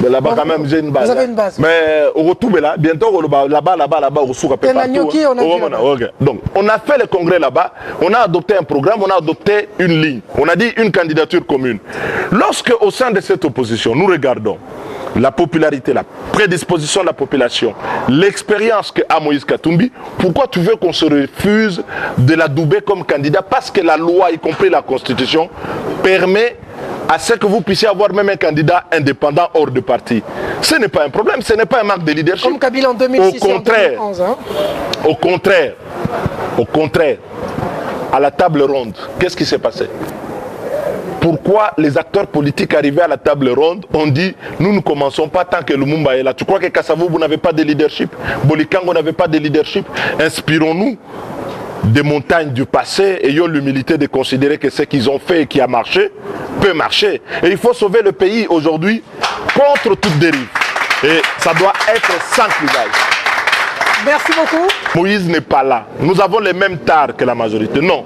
B: Là-bas, quand même, j'ai une base.
A: Vous avez une base.
B: Mais au retour, là, bientôt, là-bas, au souk,
A: et la Nyoki, on a
B: okay. Donc, on a fait le congrès là-bas, on a adopté un programme, on a adopté une ligne. On a dit une candidature commune. Lorsque, au sein de cette opposition, nous regardons la popularité, la prédisposition de la population, l'expérience qu'a Moïse Katumbi, pourquoi tu veux qu'on se refuse de l'adouber comme candidat? Parce que la loi, y compris la Constitution, permet à ce que vous puissiez avoir même un candidat indépendant hors de parti. Ce n'est pas un problème, ce n'est pas un manque de leadership.
A: Comme Kabila en 2006 et en 2011. Hein?
B: Au contraire, à la table ronde, qu'est-ce qui s'est passé? Pourquoi les acteurs politiques arrivés à la table ronde ont dit nous ne commençons pas tant que Lumumba est là? Tu crois que Kassavou, vous n'avez pas de leadership? Bolikango n'avait pas de leadership? Inspirons-nous des montagnes du passé, ayons l'humilité de considérer que ce qu'ils ont fait et qui a marché peut marcher. Et il faut sauver le pays aujourd'hui contre toute dérive. Et ça doit être sans clivage.
A: Merci beaucoup.
B: Moïse n'est pas là. Nous avons les mêmes tares que la majorité. Non.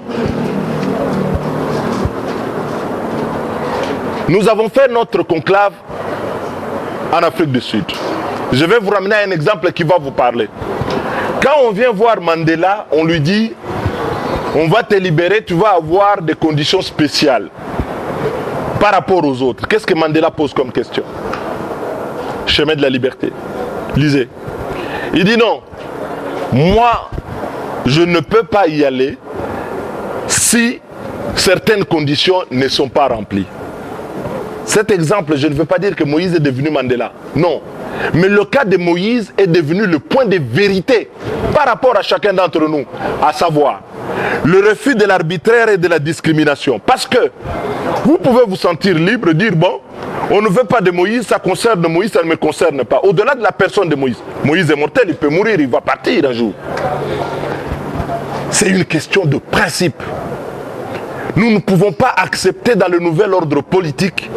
B: Nous avons fait notre conclave en Afrique du Sud. Je vais vous ramener un exemple qui va vous parler. Quand on vient voir Mandela, on lui dit on va te libérer, tu vas avoir des conditions spéciales par rapport aux autres. Qu'est-ce que Mandela pose comme question? Chemin de la liberté. Lisez. Il dit non, moi je ne peux pas y aller si certaines conditions ne sont pas remplies. Cet exemple, je ne veux pas dire que Moïse est devenu Mandela. Non. Mais le cas de Moïse est devenu le point de vérité par rapport à chacun d'entre nous. À savoir, le refus de l'arbitraire et de la discrimination. Parce que vous pouvez vous sentir libre, dire bon, on ne veut pas de Moïse, ça concerne Moïse, ça ne me concerne pas. Au-delà de la personne de Moïse. Moïse est mortel, il peut mourir, il va partir un jour. C'est une question de principe. Nous ne pouvons pas accepter dans le nouvel ordre politique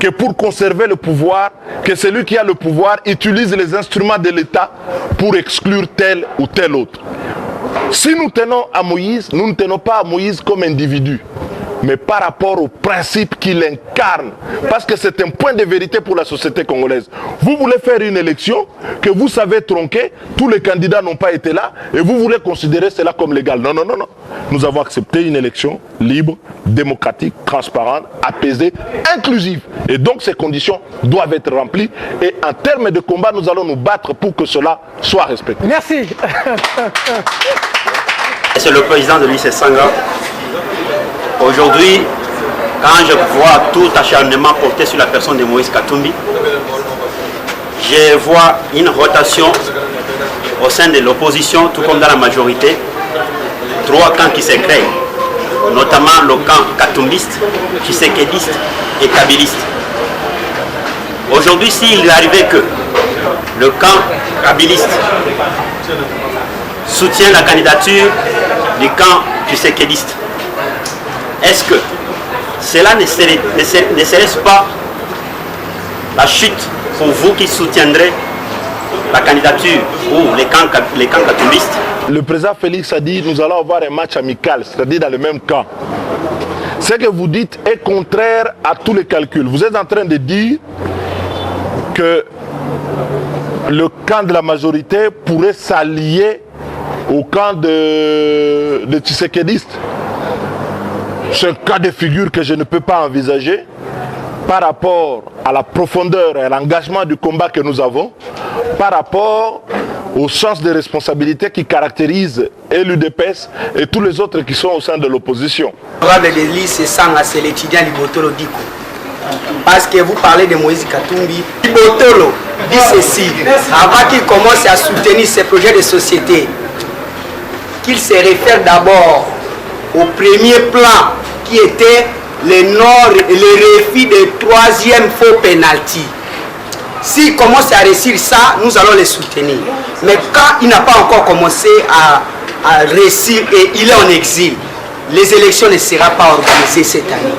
B: que pour conserver le pouvoir, que celui qui a le pouvoir utilise les instruments de l'État pour exclure tel ou tel autre. Si nous tenons à Moïse, nous ne tenons pas à Moïse comme individu, mais par rapport au principe qu'il incarne, parce que c'est un point de vérité pour la société congolaise. Vous voulez faire une élection que vous savez tronquer, tous les candidats n'ont pas été là, et vous voulez considérer cela comme légal. Non, non, non, non. Nous avons accepté une élection libre, démocratique, transparente, apaisée, inclusive. Et donc ces conditions doivent être remplies, et en termes de combat, nous allons nous battre pour que cela soit respecté.
A: Merci.
E: C'est le président de l'ICE Sanga. Aujourd'hui, quand je vois tout acharnement porté sur la personne de Moïse Katumbi, je vois une rotation au sein de l'opposition, tout comme dans la majorité, 3 camps qui se créent, notamment le camp katumbiste, tshisekédiste et kabiliste. Aujourd'hui, s'il est arrivé que le camp kabiliste soutient la candidature du camp tshisekédiste, est-ce que cela ne serait-ce pas la chute pour vous qui soutiendrez la candidature ou les camps katumbistes?
B: Le président Félix a dit nous allons avoir un match amical, c'est-à-dire dans le même camp. Ce que vous dites est contraire à tous les calculs. Vous êtes en train de dire que le camp de la majorité pourrait s'allier au camp de tshisekédistes. C'est un cas de figure que je ne peux pas envisager par rapport à la profondeur et à l'engagement du combat que nous avons, par rapport au sens de responsabilité qui caractérise et l'UDPS et tous les autres qui sont au sein de l'opposition.
G: C'est l'étudiant Libotolo Diko. Parce que vous parlez de Moïse Katumbi. Libotolo dit ceci, avant qu'il commence à soutenir ces projets de société, qu'il se réfère d'abord au premier plan qui était le refus de 3e faux penalty. S'il commence à réussir ça, nous allons les soutenir. Mais quand il n'a pas encore commencé à réussir et il est en exil, les élections ne seront pas organisées cette année.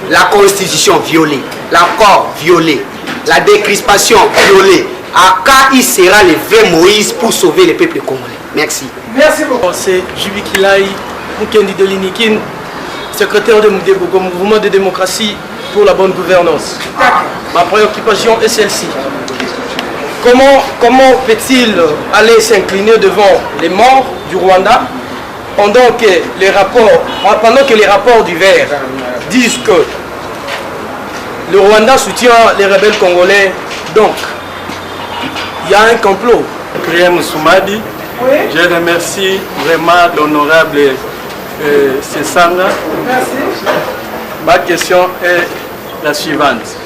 G: la constitution violée, l'accord violé, la décrispation violée. À quand il sera levé Moïse pour sauver le peuple congolais? Merci.
A: Merci beaucoup.
H: C'est Jubi Kilai, Mukendi Delinikin, secrétaire de Mouvement de démocratie pour la bonne gouvernance. Ma préoccupation est celle-ci. Comment peut-il aller s'incliner devant les morts du Rwanda pendant que les rapports du Vert disent que le Rwanda soutient les rebelles congolais? Donc, il y a un complot.
I: Kriem Soumadi, je remercie vraiment l'honorable Sessanga. Ma question est la suivante.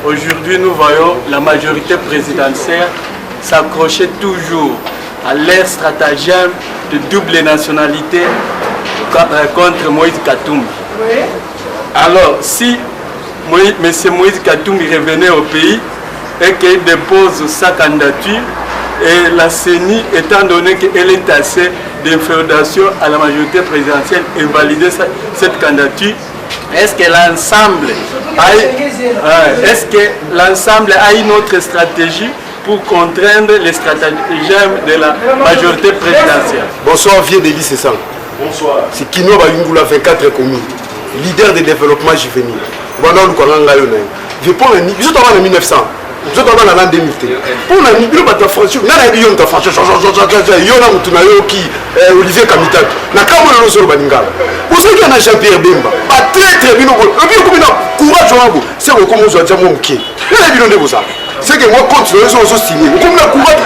I: Aujourd'hui, nous voyons la majorité présidentielle s'accrocher toujours à leur stratagème de double nationalité contre Moïse Katumbi. Alors, si M. Moïse Katumbi revenait au pays et qu'il dépose sa candidature, et la CENI, étant donné qu'elle est assez d'inféodation à la majorité présidentielle, et valider cette candidature, est-ce que l'ensemble a une autre stratégie pour contraindre les stratagèmes de la majorité présidentielle?
F: Bonsoir, vieux Délis Sessang. Bonsoir. C'est Kino Bayungula 24 communes, leader de développement juvénile. Je prends un niveau, en 1900. Vous êtes dans l'an 2000. Pour la Nibio, tu franchir. N'a pas eu de franchir. Olivier Kamitak. N'a pas eu de Baninga. Pour ceux qui ont Jean-Pierre Bemba, pas très bien. Courage, c'est au comment je dis mon qui. C'est que moi, quand je suis signé, comme la courage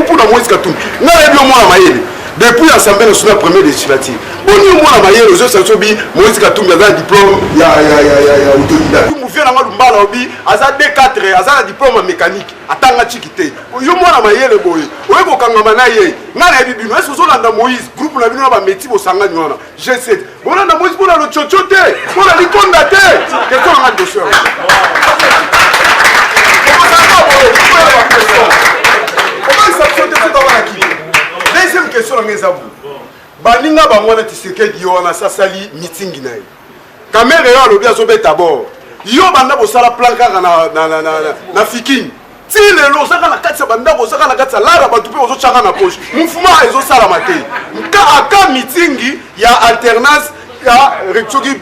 F: pour la Moïse Katumbi. N'a pas eu moi la maille. Depuis l'Assemblée nationale première législative, bon, nous, moi, la maille, les autres, ça se dit, Moïse Katumbi a un diplôme, il y a autodidacte. Vous mouvez la malle, aza D4, aza diplôme mécanique, atanga chikité. Yo moi la maille, le boy. Oye, ko kangama na ye. Na na bibino, est-ce que vous avez Moïse, groupe na bino ba métier bo sanga nyona. G7. Bon na Moïse pour le chochote, pour la likonda te. Quel sont les dossiers? Comment ça peut être dans la qui? Deuxième question à mes abous. Baninga bangwana Tshisekedi yo na sasali meeting na ye. Caméra yo lobi azobe d'abord. Yo banda bosala plan kaka na fiking. Ti lelo saka na kati banda bosaka na kati lara batu pe ozo changa na poche. Mufuma ezo sala mate. Aka meeting ya alternance ya république.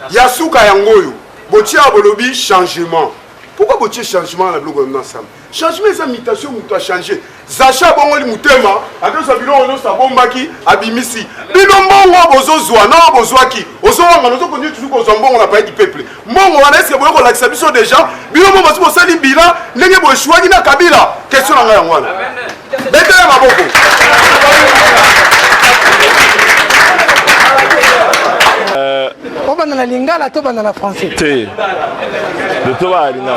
F: Ya suka yangoyo. Botia bolobi changement. Pourquoi botier changement na bloc ensemble? Changement c'est mutation muto a changé. Zacha bongoli mutema, akosa biloko ono sabombaki abimisi. Binombo bozo zwa na bozwaki. Ozonga nozo konnu toujours ko zombongo na pays du peuple. Mbongo wana est-ce que boyoko lakisa biso déjà? Binombo baso bosali bila, ndenge boshwaki na Kabila. Question nga yango wana. Bete ya maboko.
A: On a lingala, to bana la français.
B: Té. De toi, Alina.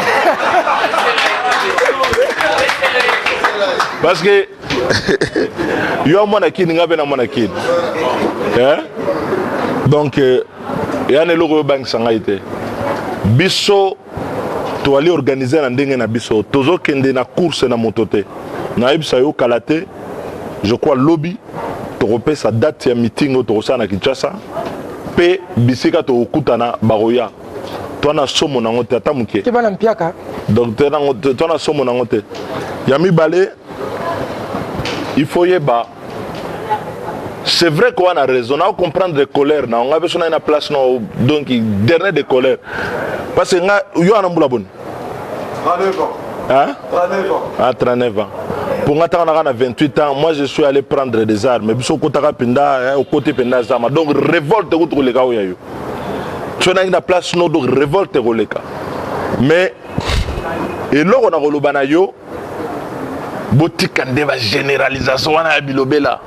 B: Parce que yo mona kini ngabe na mona kini. Donc ya ne logo bank sanga ite. Biso to aller organiser na ndenge na biso. Tozo kende na course na motote. Na ibsa yo kalate. Je crois lobby to repé sa date ya meeting au Torosa na Kinshasa. Pe bisika to okutana baroya. Toi na somo na ngote ata muke.
A: Tu vas na mpiaka.
B: Donc toi na somo na ngote. Yami balé. Il faut y ba. C'est vrai qu'on a raison, on a comprendre des colères, on a besoin d'une place donc dernier de colère. Parce que yo ana mbula bon.
F: 39 ans.
B: Hein?
F: 39 ans.
B: Ah 39 ans. Pour moi on a 28 ans, moi je suis allé prendre des armes, mais biso kotaka penda au côté penda zama. Donc révolte contre les gars yo. Tu as une place no donc révolte roleka. Mais et là on a rolobana yo botika ndeba généralisation wana bilobela.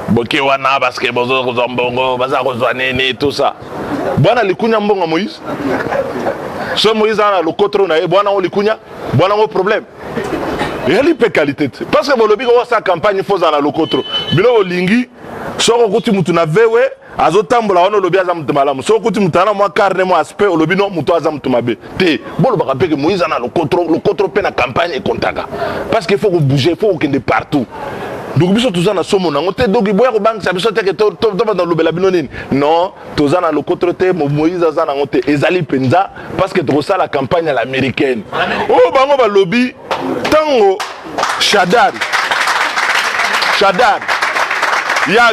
B: Boké wana parce que bozo mbongo baza kozwa nene tout ça. Bwana likunya mbongo Moïse. So Moïse ana lokotro na bwana o likunya, bwana o problème. Et elle peut qualité parce que bolobi ko sa campagne faut za na lokotro. Bilo lingi soko kuti mutu na vewe azotambola wana olobi aza mutu malamu so okuti mutu ana mwa carne mwa aspect olobi no mutu aza mutu mabe te bolobaka mpe ke Moïse ana lokotro mpe na campagne ekontaka parce que il faut bouger, il faut kokende partout. Donc biso toza na somo nango te donc boya ko bangisa biso te ke to na lobela bino nini non toza na lokotro te Moïse aza nango te ezali penza parce que toza la campagne à l'américaine. Oh bango ba lobby tango Shadari ya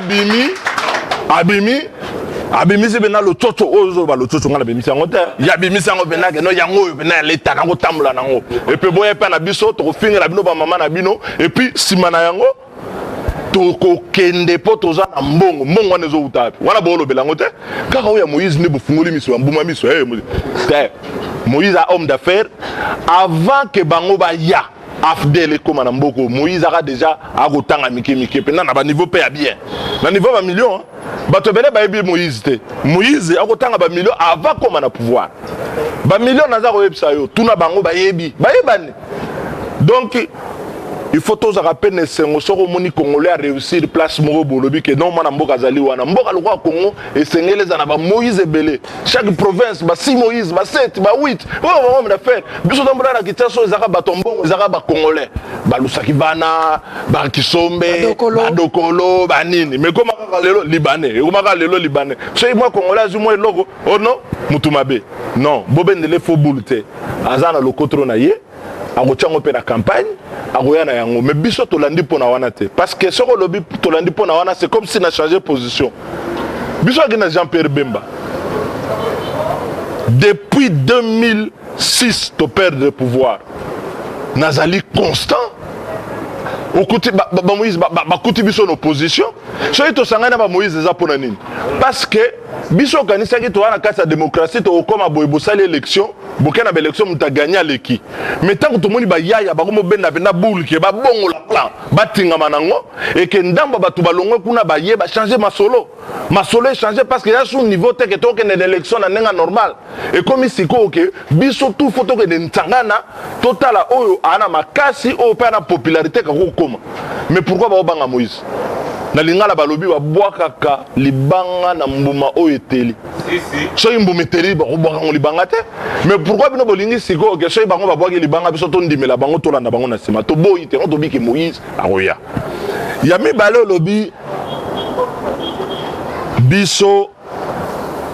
B: abimi se bena lo toto ozo ba lo toto ngala bimisa ngote ya bimisa ngo bena ke no yango bena leta nango tamula nango et puis boya pa na biso to fingira bino ba mama na bino et puis sima na yango to ko kende po toza na mbongo wana zo utapi wana bolo belango te kaka oya Moïse ne bufungoli miso mbuma miso Moïse a homme d'affaires avant que bango ba ya afdele comme na mboko Moïse a déjà agotanga mike pe na ba niveau pe ya bien na niveau ba million bato bele ba yebi Moïse te Moïse agotanga ba million avant comme na pouvoir ba million naza ko yebisa yo tuna bango ba yebani donc il faut tous rappeler que les Congolais a réussi place moko bolobi que non mana mboka zali wana mboka lokwa Congo et sengele za na ba Moïse ebele chaque province ba 6 Moïse ba 7 ba 8 on va faire biso tombona na kitaso ezaka batombongo ezaka ba Congolais ba lusaki bana ba kisombe ba dokolo ba nini mais comment lelo libanais so moi Congolais azumo eloko oh non mutumabe non bobendele fo bulute azana lokotro na ye akochango pe na campagne akoyana yango mais biso tolandi pona wana te parce que soko lobi tolandi pona wana c'est comme si na changé position biso akina Jean-Pierre Bemba depuis 2006 to perdre le pouvoir nazali constant okuti ba Moïse ba kuti biso en opposition so ito sangana ba Moïse eza pona nini parce que biso kanisa ki to wana kasa démocratie to okoma boyebo sali élection bokena ba élection muta gagner leki mais tant que to moni ba yaya ba komo benda benda boule ke ba bongo la plan batinga manango et que ndamba batu balongwe kuna ba ye ba changer masolo est changé parce que ya sous niveau te que to ke l'élection na nenga normal et comme ici ko ke biso tout photo ke ntangana totala oyo ana makasi o pa na popularité ka ko koma mais pourquoi ba obanga Moïse na lingala balobi wa bwakaka libanga na mbuma oyo eteli so mbuma eteli ba bwaka ngo libanga te mais pourquoi bino bolingi siko ke so bango ba bwaki libanga biso to ndimela bango to landa bango na sima to boyi te to biki Moïse aroya ya mi balo lobi biso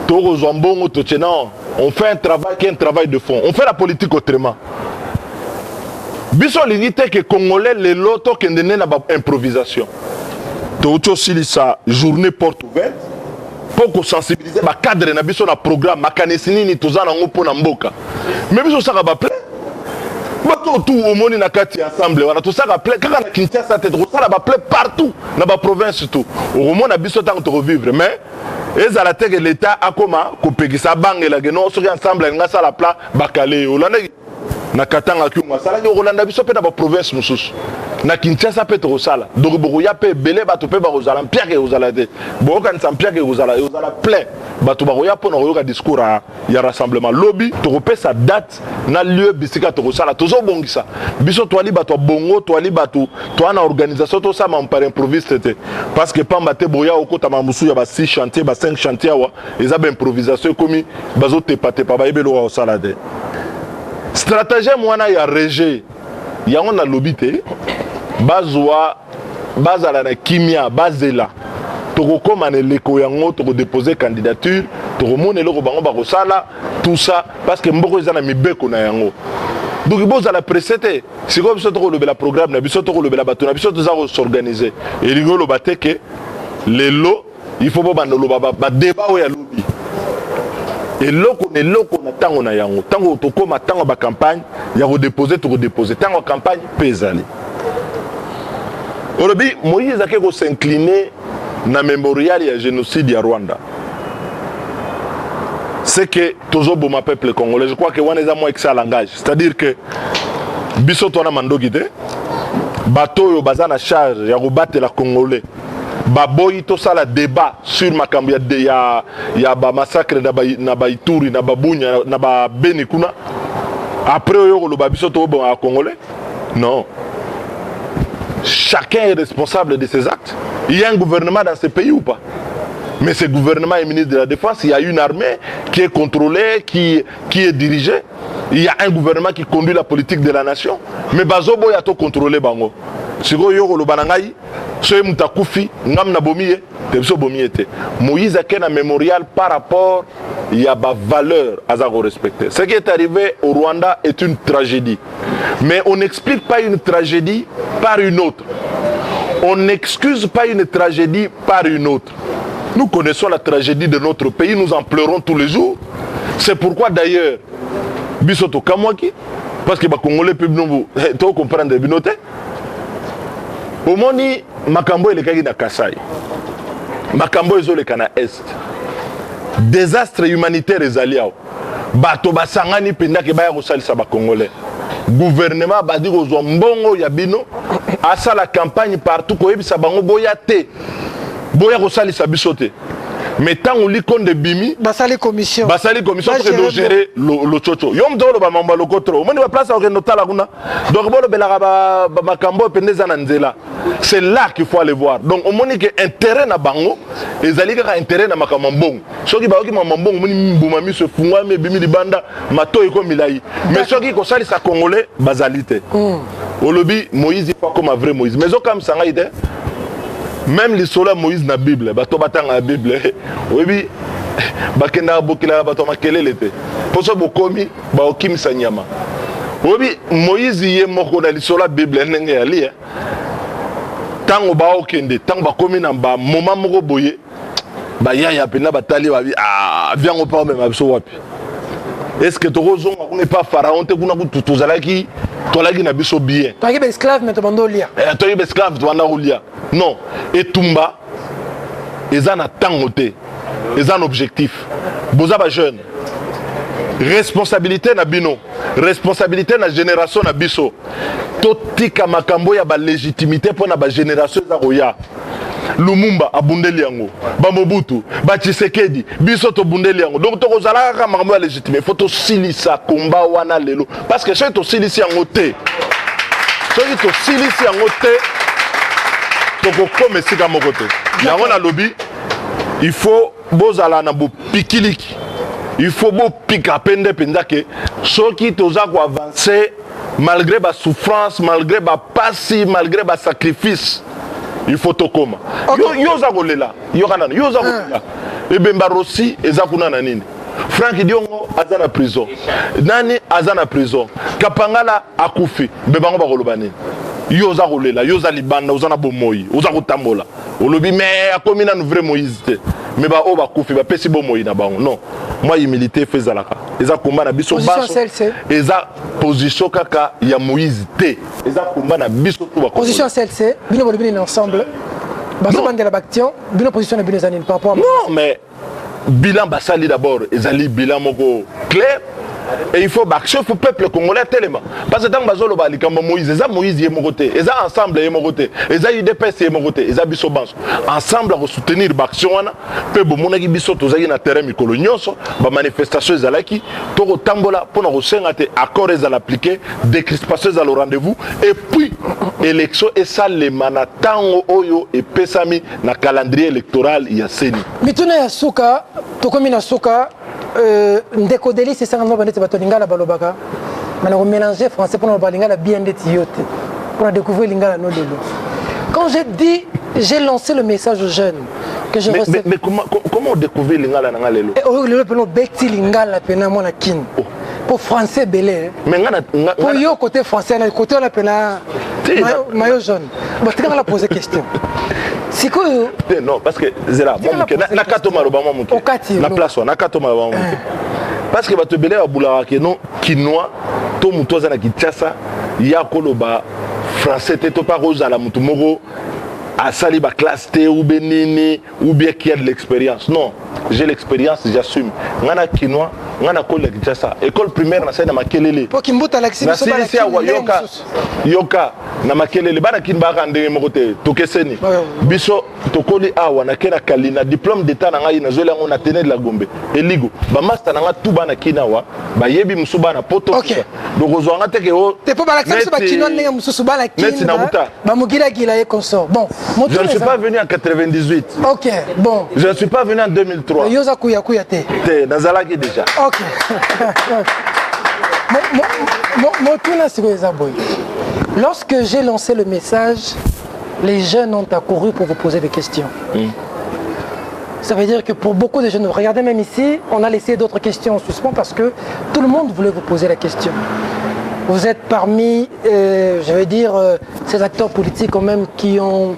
B: to rozambongo to tena on fait un travail qui est un travail de fond on fait la politique autrement biso lingi te que Congolais les loto kendene na ba improvisation to aussi sa journée porte ouverte pour sensibiliser ba cadre na biso na programme makanisi nini tozana ngo pona mboka mais biso saka ba plein bato tout au monde na kati ensemble wana to saka plein kaka na Kinshasa te to sala ba plein partout na ba province tout au monde na biso tant to revivre mais ezala te que l'état akoma kopekisa bangela que non soki ensemble nga sala plan bakale olanda na katanga kiunga sala ki olanda biso pe na ba province mususu na Kinshasa pe to sala donc boko ya pe belé bato pe ba ozala mpia ke ozala te boka nsa mpia ke ozala plein bato ba ya po na yoka discours ya rassemblement lobby to repesa date na lieu bisika to sala tozo bongisa biso to ali bato bongo to ali bato to ana organisation to sama par improviste te parce que pamba te boya okota mamusu ya ba 6 chantier ba 5 chantier wa eza ba improvisation komi bazo te pa ba yebelo wa sala te stratégie mwana ya rejet yango na lobby te bazwa bazala na kimia bazela tokokoma na leko yango tokodéposer candidature tokomona eloko bango bakosala tout ça parce que mboko eza na mibeko na yango donc bozala pressé te sikoyo biso tokolobela programme na biso tokolobela bato na biso toza kosorganiser elingi oloba te ke lelo il faut bobanda oloba badeba oyo ya lobi eloko na ntango na yango ntango tokoma ntango bacampagne ya kodéposer tokodéposer ntango campagne mpe ezali olobi Moïse ake s'incliner na mémorial ya génocide ya Rwanda c'est que toujours bon ma peuple congolais je crois que wana eza moins que ça langage c'est-à-dire que biso to na mandoki te bato yo baza na charge ya kobatela congolais baboyi to sala débat sur makambo ya ba massacre na ba Ituri na babunya na ba Beni kuna après yo koloba biso to bon a congolais non. Chacun est responsable de ses actes. Il y a un gouvernement dans ce pays ou pas? Mais ce gouvernement et ministre de la Défense, il y a une armée qui est contrôlée, qui est dirigée. Il y a un gouvernement qui conduit la politique de la nation. Mais Bazobo y a tout contrôlé bango. Si vous avez banangai, soyez mutakufi, ngam na bomiye, tebso bomiye te. Moïse a un mémorial par rapport, il y a des valeurs à respecter. Ce qui est arrivé au Rwanda est une tragédie. Mais on n'explique pas une tragédie par une autre. On n'excuse pas une tragédie par une autre. Nous connaissons la tragédie de notre pays, nous en pleurons tous les jours. C'est pourquoi d'ailleurs, Bisoto Kamwaki, parce que les Congolais peuvent nous comprendre les binotés. Au moni, Makambo est le Kassai. Makambo est le Kana Est. Désastre humanitaire est allié. Bato basangani penda ke baya kosalisa ba Congolais. Gouvernement badi ko mbongo ya bino asa la campagne partout ko yebisa bango boya te. Boya kosalisa bisote. Mais tant on lit compte de Bimi,
A: Basali commission
B: pour gérer le chocho. Yom dolo ba mamba lokotro. Moni ba place au notala kuna. Donc bolo belaka ba makambo pendeza na nzela. C'est là qu'il faut aller voir. Donc on moni que intérêt na bango, ezali ka intérêt na makamambong. Soki ba oki mamambong moni mbuma mi se fungwa me Bimi libanda mato eko milai. Mais soki ko sali sa congolais bazalité. Au lobby Moïse il faut comme un vrai Moïse. Mais au comme ça ide. Même les soldats Moïse na Bible, bato batanga la Bible. Oui, bakenda bokila bato makele lete. Poso bokomi ba okim sanyama. Oui, Moïse yé moko na lisola Bible ndenge ya li. Tango ba okende, tango bakomi na ba moment moko boye. Ba ya pena batali ba viens on pas même abso wapi. Est-ce que Torozon on n'est pas pharaon te kuna kutuzalaki tolaki na biso bien.
A: Toi qui es esclave mais tu vas lire.
B: Toi qui es esclave tu vas lire. Non, et Tumba, ils ont un temps, ils ont un objectif. Boza ba jeune. Responsabilité na bino, responsabilité na génération na biso. Totika makambo ya ba légitimité pour na ba génération za roya. Lumumba abundeli yango, ba Mobutu, ba Tshisekedi, biso to bundeli yango. Donc to kozala ka makambo ya légitimité, faut to silisa combat wana lelo parce que c'est to silisi yango te. C'est to silisi yango te. Comme c'est mon côté. Il y a un lobby. Il faut bozala na bo pikiliki. Il faut bo pika pende pendake. Ceux qui t'osent avancer malgré ma souffrance, malgré ma passi, malgré ma sacrifice. Il faut to koma. Yo za golela. Yo kana. Yo za golela. Et Bemba Rossi ezakuna na nini. Frank Diongo azana prison. Nani azana prison. Kapangala akufi. Bebango ba kolobani. Yoza rolela, yoza libanda, ozana bomoi, oza kotambola. Olobi mais akomina nou vrai Moïse te. Mais ba o ba kufi ba pesi bomoi na bango. Non. Moi humilité fezalaka. Eza komba na biso baso. Eza position kaka ya Moïse te. Eza komba na biso tout ba.
A: Position CLC, bino bolobini ensemble. Baso bande la baction, bino position na bino zanine par rapport.
B: Non, mais bilan basali d'abord, ezali bilan moko clair. Et il faut action pour le peuple congolais tellement. Parce que tant que Bazolo Bali, comme Moïse, Moïse est mon côté, ils ont ensemble est mon côté, ils ont UDPS est mon côté, ils ont Bissobanso. Ensemble à soutenir l'action, peu de monde qui biso tous na terrain mikolonioso, ba manifestation zalaki, toko tambola pour nous sengater accords à l'appliquer, décrispation à le rendez-vous et puis élection et ça les manatango oyo et pesami na calendrier électoral ya seni.
A: Mituna ya suka, tokomi na suka ndeko deli c'est ça on va mettre bato lingala balobaka maintenant on mélanger français pour nous lingala bien détioté pour découvrir lingala no lelo. Quand j'ai dit j'ai lancé le message aux jeunes que je recevais.
B: Mais comment on découvre lingala na lelo?
A: Et au lieu de beti lingala pena mona kin. Pour français belé.
B: Mais
A: pour yo côté français côté on appelle maillot jaune. Bon tu vas la poser question. C'est quoi?
B: Non, parce que Zera, na katoma lo ba mo muke. Na place na katoma lo ba mo muke. Parce que bato belé ba bulaka ke non kinois to muto za na Kinshasa ya koloba français te to pas rosa la mutu moko a sali ba classe T ou benini ou bien qui a de l'expérience. Non, j'ai l'expérience, j'assume. Ngana kinois nga na kola Kinshasa école primaire na sai na makelele
A: po kimbuta la kisi
B: so bana yoka na makelele bana kinbaka ndenge moko te tokeseni biso tokoli awa na kena kalina diplôme d'état na ngai na zole ngo na tenir la Gombe eligo ba master na nga tu bana kinawa ba yebi musu bana poto donc ozwanga te ke o
A: te po bala kisi ba kinwa ndenge mususu bana kinwa ba mugila gila et consort bon
B: je ne suis pas venu en 98
A: OK bon
B: je ne suis pas venu en 2003
A: yoza kuya te
B: nazalaki déjà
A: OK lorsque j'ai lancé le message, les jeunes ont accouru pour vous poser des questions. Ça veut dire que pour beaucoup de jeunes, regardez même ici, on a laissé d'autres questions en suspens parce que tout le monde voulait vous poser la question. Vous êtes parmi, je veux dire, ces acteurs politiques quand même qui ont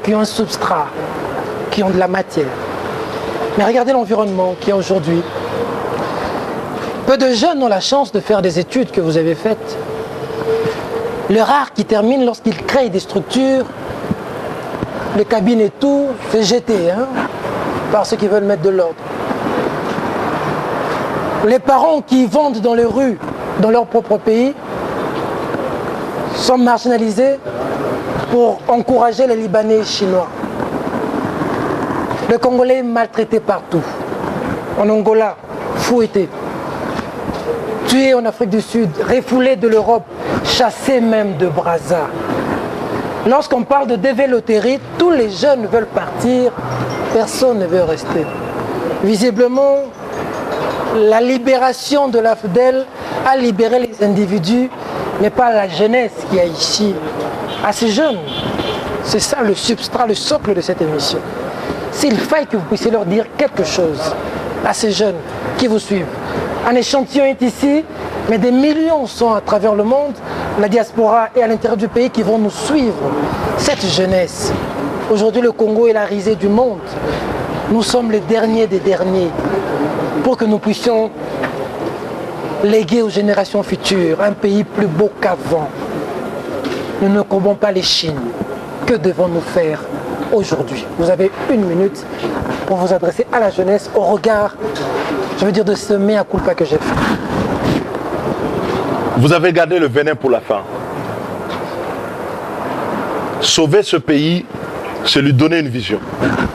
A: un substrat, qui ont de la matière. Mais regardez l'environnement qu'il y a aujourd'hui. Peu de jeunes ont la chance de faire des études que vous avez faites. Les rares qui terminent lorsqu'ils créent des structures, les cabines et tout, c'est jeté par ceux qui veulent mettre de l'ordre. Les parents qui vendent dans les rues, dans leur propre pays, sont marginalisés pour encourager les Libanais et Chinois. Le Congolais est maltraité partout. En Angola, fouetté. Tué en Afrique du Sud, refoulé de l'Europe, chassé même de Brazza. Lorsqu'on parle de dévéloterie, tous les jeunes veulent partir, personne ne veut rester. Visiblement, la libération de l'AFDEL a libéré les individus, mais pas la jeunesse qui est ici. À ces jeunes, c'est ça le substrat, le socle de cette émission. S'il faille que vous puissiez leur dire quelque chose à ces jeunes qui vous suivent. Un échantillon est ici, mais des millions sont à travers le monde, la diaspora et à l'intérieur du pays qui vont nous suivre. Cette jeunesse, aujourd'hui le Congo est la risée du monde. Nous sommes les derniers des derniers pour que nous puissions léguer aux générations futures un pays plus beau qu'avant. Nous ne courbons pas les chines. Que devons-nous faire aujourd'hui? Vous avez 1 minute pour vous adresser à la jeunesse au regard, je veux dire, de ce mea culpa que j'ai fait.
B: Vous avez gardé le venin pour la fin. Sauver ce pays, c'est lui donner une vision,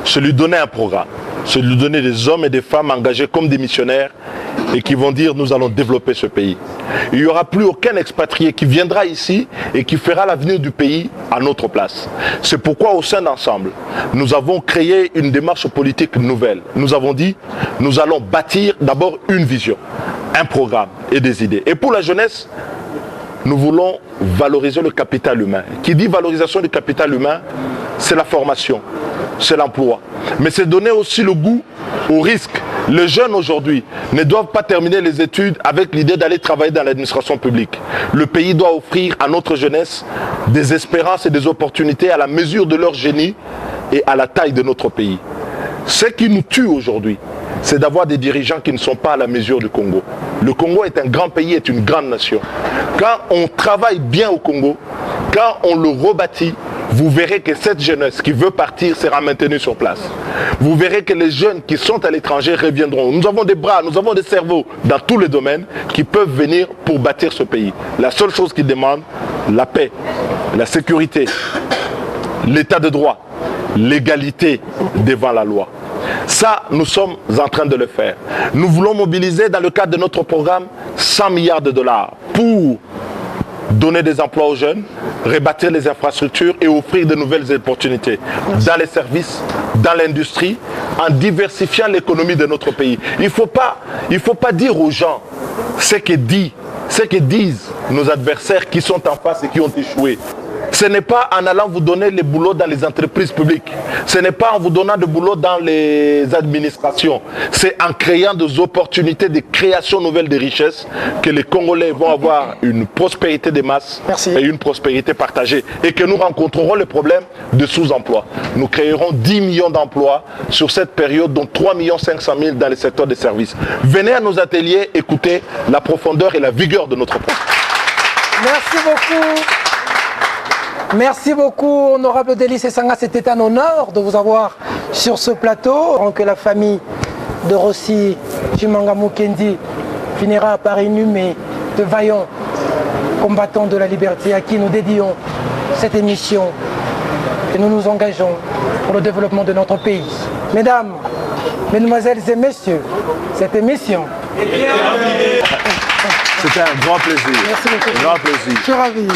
B: c'est lui donner un programme, c'est lui donner des hommes et des femmes engagés comme des missionnaires et qui vont dire nous allons développer ce pays. Il n'y aura plus aucun expatrié qui viendra ici et qui fera l'avenir du pays à notre place. C'est pourquoi au sein d'Ensemble, nous avons créé une démarche politique nouvelle. Nous avons dit nous allons bâtir d'abord une vision, un programme et des idées. Et pour la jeunesse, nous voulons valoriser le capital humain. Qui dit valorisation du capital humain, c'est la formation, c'est l'emploi. Mais c'est donner aussi le goût au risque. Les jeunes aujourd'hui ne doivent pas terminer les études avec l'idée d'aller travailler dans l'administration publique. Le pays doit offrir à notre jeunesse des espérances et des opportunités à la mesure de leur génie et à la taille de notre pays. Ce qui nous tue aujourd'hui, c'est d'avoir des dirigeants qui ne sont pas à la mesure du Congo. Le Congo est un grand pays, est une grande nation. Quand on travaille bien au Congo, quand on le rebâtit, vous verrez que cette jeunesse qui veut partir sera maintenue sur place. Vous verrez que les jeunes qui sont à l'étranger reviendront. Nous avons des bras, nous avons des cerveaux dans tous les domaines qui peuvent venir pour bâtir ce pays. La seule chose qu'ils demandent, la paix, la sécurité, l'état de droit, l'égalité devant la loi. Ça, nous sommes en train de le faire. Nous voulons mobiliser dans le cadre de notre programme 100 milliards de dollars pour donner des emplois aux jeunes, rebâtir les infrastructures et offrir de nouvelles opportunités dans les services, dans l'industrie, en diversifiant l'économie de notre pays. Il ne faut pas dire aux gens ce que disent nos adversaires qui sont en face et qui ont échoué. Ce n'est pas en allant vous donner les boulots dans les entreprises publiques. Ce n'est pas en vous donnant des boulots dans les administrations. C'est en créant des opportunités de création nouvelle de richesses que les Congolais vont avoir une prospérité des masses et une prospérité partagée. Et que nous rencontrerons le problème de sous-emploi. Nous créerons 10 millions d'emplois sur cette période, dont 3 500 000 dans le secteur des services. Venez à nos ateliers, écoutez la profondeur et la vigueur de notre programme.
A: Merci beaucoup. Merci beaucoup, honorable Delis Esanga. C'était un honneur de vous avoir sur ce plateau, que la famille de Rossi Chimanga Mukendi finira par inhumer de vaillants combattants de la liberté à qui nous dédions cette émission et nous nous engageons pour le développement de notre pays. Mesdames, Mesdemoiselles et Messieurs, cette émission...
B: C'était un grand plaisir.
A: Merci beaucoup.
B: Un grand plaisir.
A: Je suis ravi.